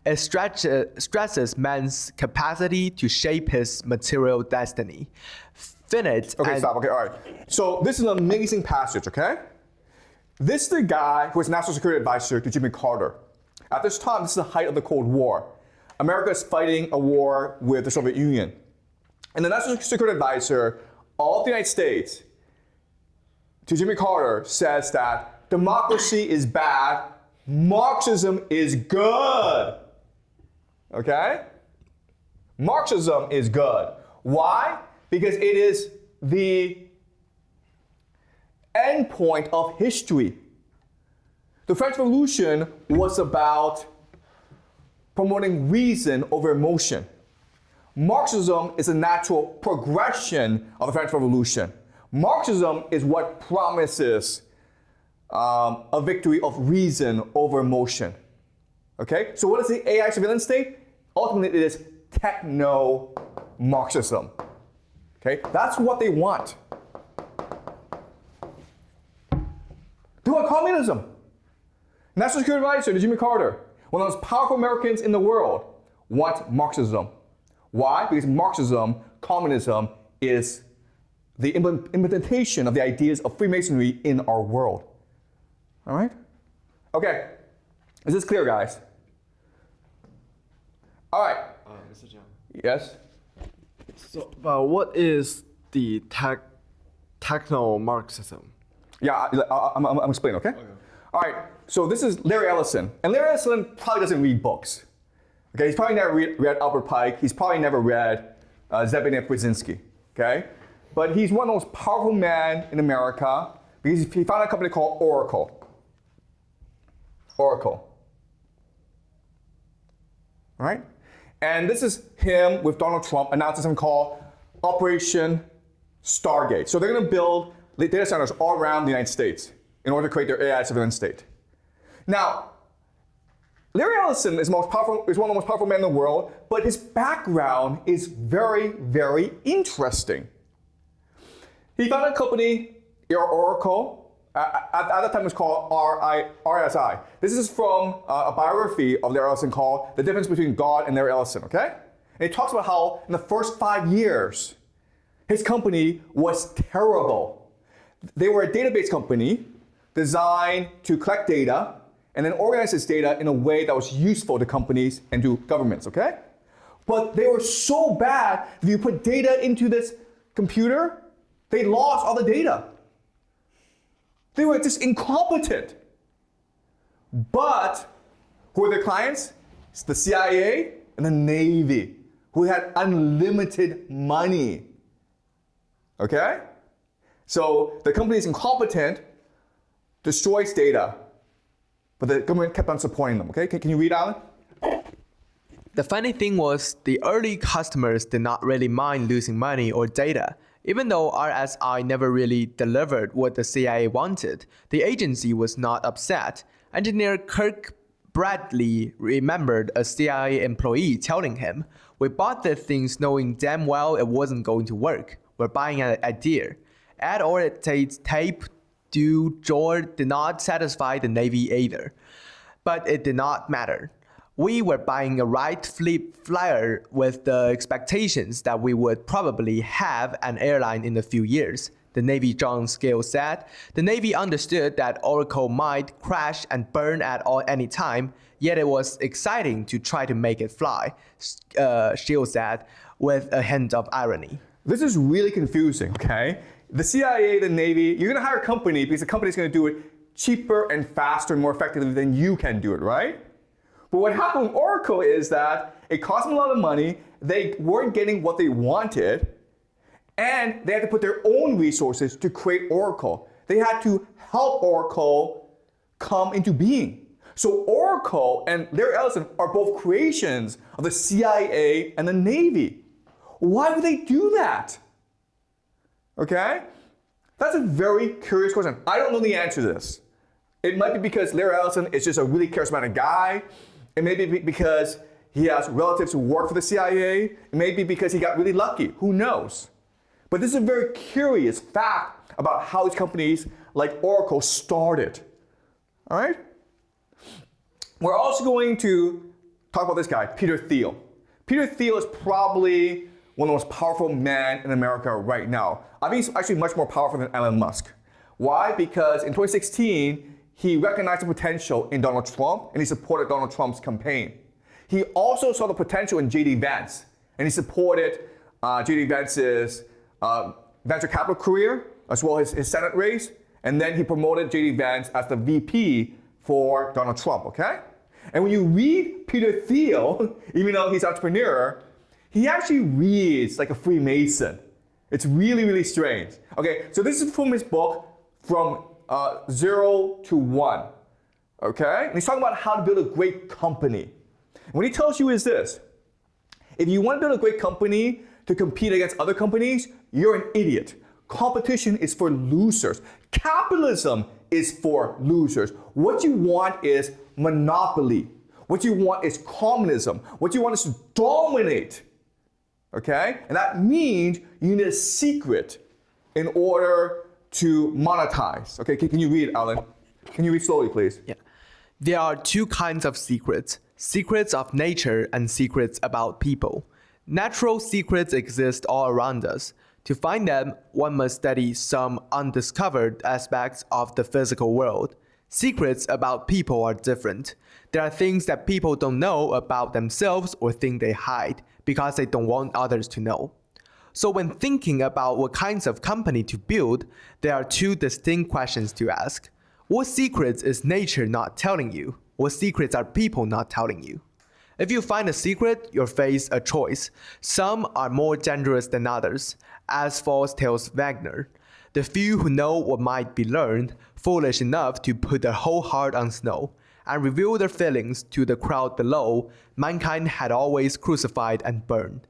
It stresses man's capacity to shape his material destiny. Finite. Okay, stop. Okay, all right. So this is an amazing passage, okay? This is the guy who was National Security Advisor to Jimmy Carter. At this time, this is the height of the Cold War. America is fighting a war with the Soviet Union. And the National Security Advisor of the United States to Jimmy Carter says that democracy is bad, Marxism is good. Okay? Marxism is good. Why? Because it is the end point of history. The French Revolution was about promoting reason over emotion. Marxism is a natural progression of the French Revolution. Marxism is what promises a victory of reason over emotion. Okay? So what is the AI surveillance state? Ultimately, it is techno-Marxism. Okay? That's what they want. They want communism. National Security Advisor Jimmy Carter, one of the most powerful Americans in the world, wants Marxism. Why? Because Marxism, communism, is the implementation of the ideas of Freemasonry in our world. All right? Okay. Is this clear, guys? All right. Mr. Jiang. Yes? So, what is the techno-Marxism? Yeah, I'm explaining, okay? All right, so this is Larry Ellison. And Larry Ellison probably doesn't read books. Okay, he's probably never read Albert Pike. He's probably never read Zbigniew Brzezinski, okay? But he's one of the most powerful men in America because he founded a company called Oracle. Oracle. All right? And this is him with Donald Trump announcing something called Operation Stargate. So they're going to build data centers all around the United States in order to create their AI surveillance state. Now, Larry Ellison is one of the most powerful men in the world, but his background is very, very interesting. He founded a company, Oracle. At that time it was called RSI. This is from a biography of Larry Ellison called The Difference Between God and Larry Ellison, okay? And it talks about how in the first 5 years, his company was terrible. They were a database company designed to collect data and then organize this data in a way that was useful to companies and to governments, okay? But they were so bad, if you put data into this computer, they lost all the data. They were just incompetent. But who were their clients? It's the CIA and the Navy, who had unlimited money. Okay? So the company is incompetent, destroys data, but the government kept on supporting them. Okay? Can you read, Alan? The funny thing was, the early customers did not really mind losing money or data. Even though RSI never really delivered what the CIA wanted, the agency was not upset. Engineer Kirk Bradley remembered a CIA employee telling him, "We bought the things knowing damn well it wasn't going to work. We're buying an idea." Add or tape do drawer did not satisfy the Navy either. But it did not matter. We were buying a Wright flyer with the expectations that we would probably have an airline in a few years, the Navy John Scale said. The Navy understood that Oracle might crash and burn at any time, yet it was exciting to try to make it fly, Scale said, with a hint of irony. This is really confusing, okay? The CIA, the Navy, you're gonna hire a company because the company's gonna do it cheaper and faster and more effectively than you can do it, right? But what happened with Oracle is that it cost them a lot of money, they weren't getting what they wanted, and they had to put their own resources to create Oracle. They had to help Oracle come into being. So Oracle and Larry Ellison are both creations of the CIA and the Navy. Why would they do that? Okay? That's a very curious question. I don't know the answer to this. It might be because Larry Ellison is just a really charismatic guy. It may be because he has relatives who work for the CIA. It may be because he got really lucky. Who knows? But this is a very curious fact about how these companies like Oracle started. All right? We're also going to talk about this guy, Peter Thiel. Peter Thiel is probably one of the most powerful men in America right now. I think he's actually much more powerful than Elon Musk. Why? Because in 2016, he recognized the potential in Donald Trump and he supported Donald Trump's campaign. He also saw the potential in J.D. Vance and he supported J.D. Vance's venture capital career as well as his Senate race. And then he promoted J.D. Vance as the VP for Donald Trump, okay? And when you read Peter Thiel, even though he's an entrepreneur, he actually reads like a Freemason. It's really, really strange. Okay, so this is from his book, From 0 to 1. Okay? And he's talking about how to build a great company. And what he tells you is this. If you want to build a great company to compete against other companies, you're an idiot. Competition is for losers. Capitalism is for losers. What you want is monopoly. What you want is communism. What you want is to dominate. Okay? And that means you need a secret in order to monetize. Okay, can you read, Alan? Can you read slowly, please? Yeah. There are two kinds of secrets: secrets of nature and secrets about people. Natural secrets exist all around us. To find them, one must study some undiscovered aspects of the physical world. Secrets about people are different. There are things that people don't know about themselves or think they hide because they don't want others to know. So when thinking about what kinds of company to build, there are two distinct questions to ask. What secrets is nature not telling you? What secrets are people not telling you? If you find a secret, you'll face a choice. Some are more dangerous than others, as false tells Wagner. The few who know what might be learned, foolish enough to put their whole heart on snow, and reveal their feelings to the crowd below, mankind had always crucified and burned.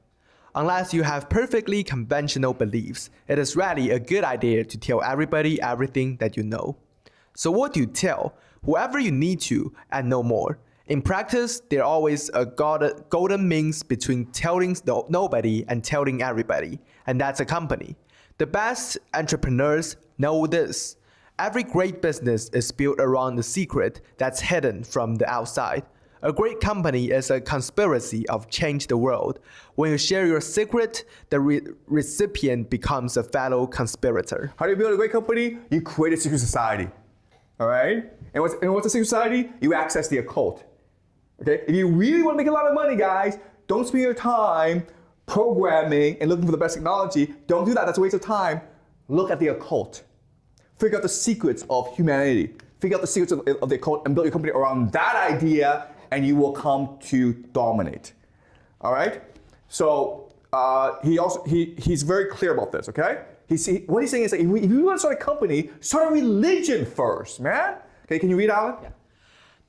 Unless you have perfectly conventional beliefs, it is rarely a good idea to tell everybody everything that you know. So what do you tell? Whoever you need to, and no more. In practice, there's always a golden means between telling nobody and telling everybody, and that's a company. The best entrepreneurs know this. Every great business is built around the secret that's hidden from the outside. A great company is a conspiracy of change the world. When you share your secret, the recipient becomes a fellow conspirator. How do you build a great company? You create a secret society. All right? And what's a secret society? You access the occult. Okay? If you really want to make a lot of money, guys, don't spend your time programming and looking for the best technology. Don't do that. That's a waste of time. Look at the occult. Figure out the secrets of humanity. Figure out the secrets of the occult and build your company around that idea, and you will come to dominate. All right? So he's very clear about this, okay? What he's saying is that if you want to start a company, start a religion first, man. Okay, can you read, Alan? Yeah.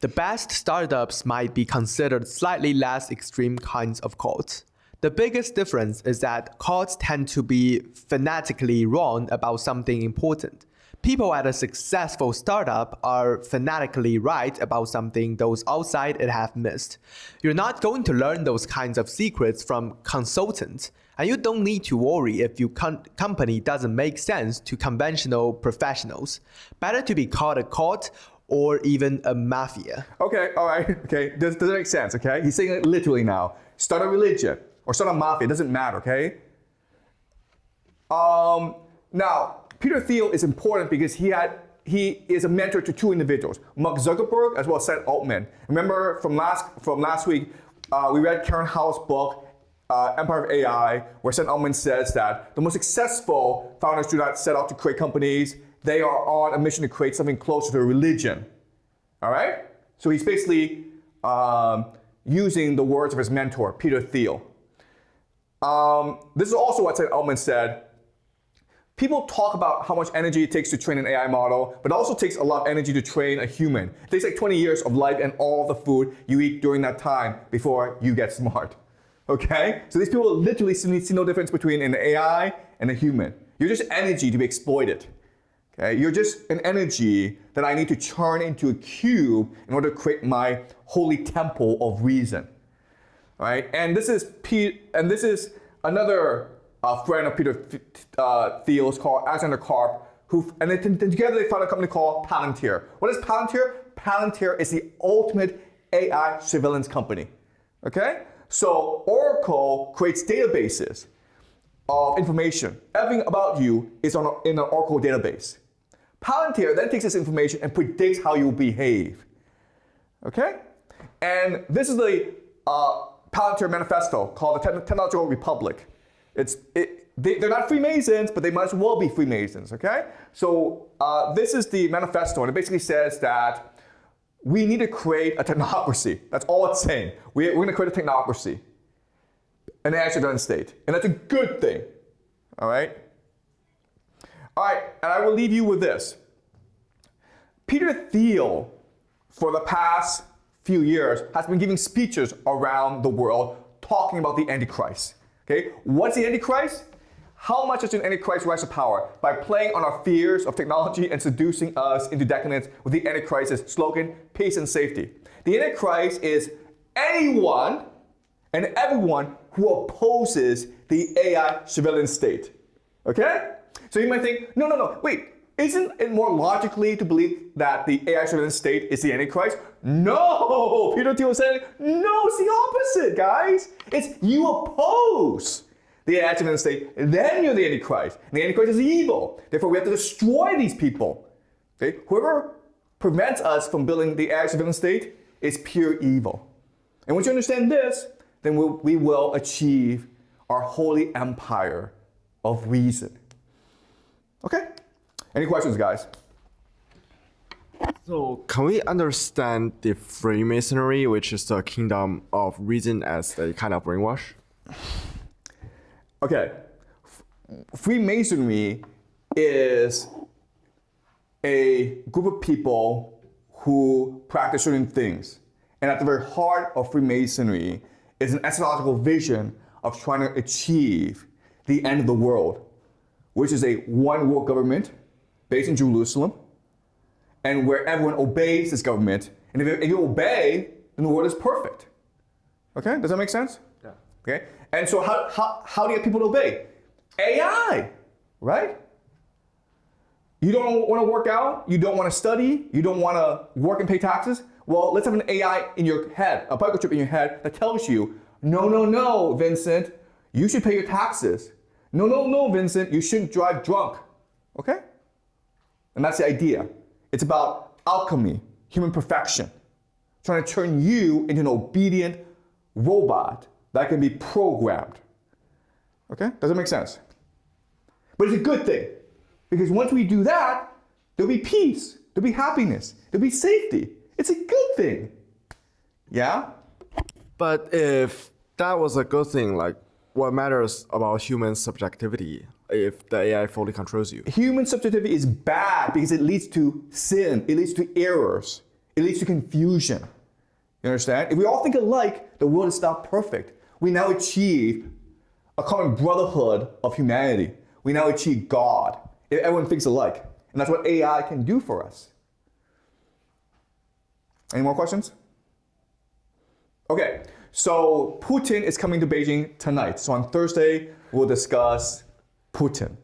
The best startups might be considered slightly less extreme kinds of cults. The biggest difference is that cults tend to be fanatically wrong about something important. People at a successful startup are fanatically right about something those outside it have missed. You're not going to learn those kinds of secrets from consultants, and you don't need to worry if your company doesn't make sense to conventional professionals. Better to be called a cult or even a mafia. Okay, all right, okay, does that make sense, okay? He's saying it literally now. Start a religion or start a mafia, it doesn't matter, okay? Now, Peter Thiel is important because he is a mentor to two individuals, Mark Zuckerberg as well as Sam Altman. Remember from last week, we read Karen Howe's book, Empire of AI, where Sam Altman says that the most successful founders do not set out to create companies. They are on a mission to create something closer to a religion. All right? So he's basically using the words of his mentor, Peter Thiel. This is also what Sam Altman said. People talk about how much energy it takes to train an AI model, but it also takes a lot of energy to train a human. It takes like 20 years of life and all the food you eat during that time before you get smart. Okay? So these people literally see no difference between an AI and a human. You're just energy to be exploited. Okay? You're just an energy that I need to turn into a cube in order to create my holy temple of reason. All right? And this is another friend of Peter Thiel's called Alexander Karp, and together they founded a company called Palantir. What is Palantir? Palantir is the ultimate AI surveillance company. Okay? So Oracle creates databases of information. Everything about you is in an Oracle database. Palantir then takes this information and predicts how you will behave. Okay? And this is the Palantir manifesto called the Technological Republic. They're not Freemasons, but they might as well be Freemasons, okay? So this is the manifesto, and it basically says that we need to create a technocracy. That's all it's saying. We're going to create a technocracy, an AI surveillance state, and that's a good thing, all right? All right, and I will leave you with this. Peter Thiel, for the past few years, has been giving speeches around the world talking about the Antichrist. Okay, what's the Antichrist? how much does an Antichrist rise to power? By playing on our fears of technology and seducing us into decadence with the Antichrist's slogan, peace and safety. The Antichrist is anyone and everyone who opposes the AI surveillance state. Okay? So you might think, no, wait, isn't it more logically to believe that the AI surveillance state is the Antichrist? No! Peter Thiel said, no, it's the opposite, guys. It's you oppose the AI surveillance state, then you're the Antichrist. And the Antichrist is evil. Therefore, we have to destroy these people. Okay? Whoever prevents us from building the AI surveillance state is pure evil. And once you understand this, then we will achieve our holy empire of reason. Okay? Any questions, guys? So can we understand the Freemasonry, which is the kingdom of reason, as a kind of brainwash? Okay. Freemasonry is a group of people who practice certain things. And at the very heart of Freemasonry is an eschatological vision of trying to achieve the end of the world, which is a one world government based in Jerusalem, and where everyone obeys this government. And if you obey, then the world is perfect. Okay, does that make sense? Yeah. Okay, and so how do you get people to obey? AI, right? You don't want to work out, you don't want to study, you don't want to work and pay taxes? Well, let's have an AI in your head, a microchip in your head that tells you, no, Vincent, you should pay your taxes. No, Vincent, you shouldn't drive drunk. Okay? And that's the idea. It's about alchemy, human perfection, trying to turn you into an obedient robot that can be programmed. Okay? Does that make sense? But it's a good thing, because once we do that, there'll be peace, there'll be happiness, there'll be safety. It's a good thing. Yeah? But if that was a good thing, like, what matters about human subjectivity if the AI fully controls you? Human subjectivity is bad because it leads to sin, it leads to errors, it leads to confusion. You understand? If we all think alike, the world is not perfect. We now achieve a common brotherhood of humanity. We now achieve God. If everyone thinks alike. And that's what AI can do for us. Any more questions? Okay, so Putin is coming to Beijing tonight. So on Thursday, we'll discuss Putin.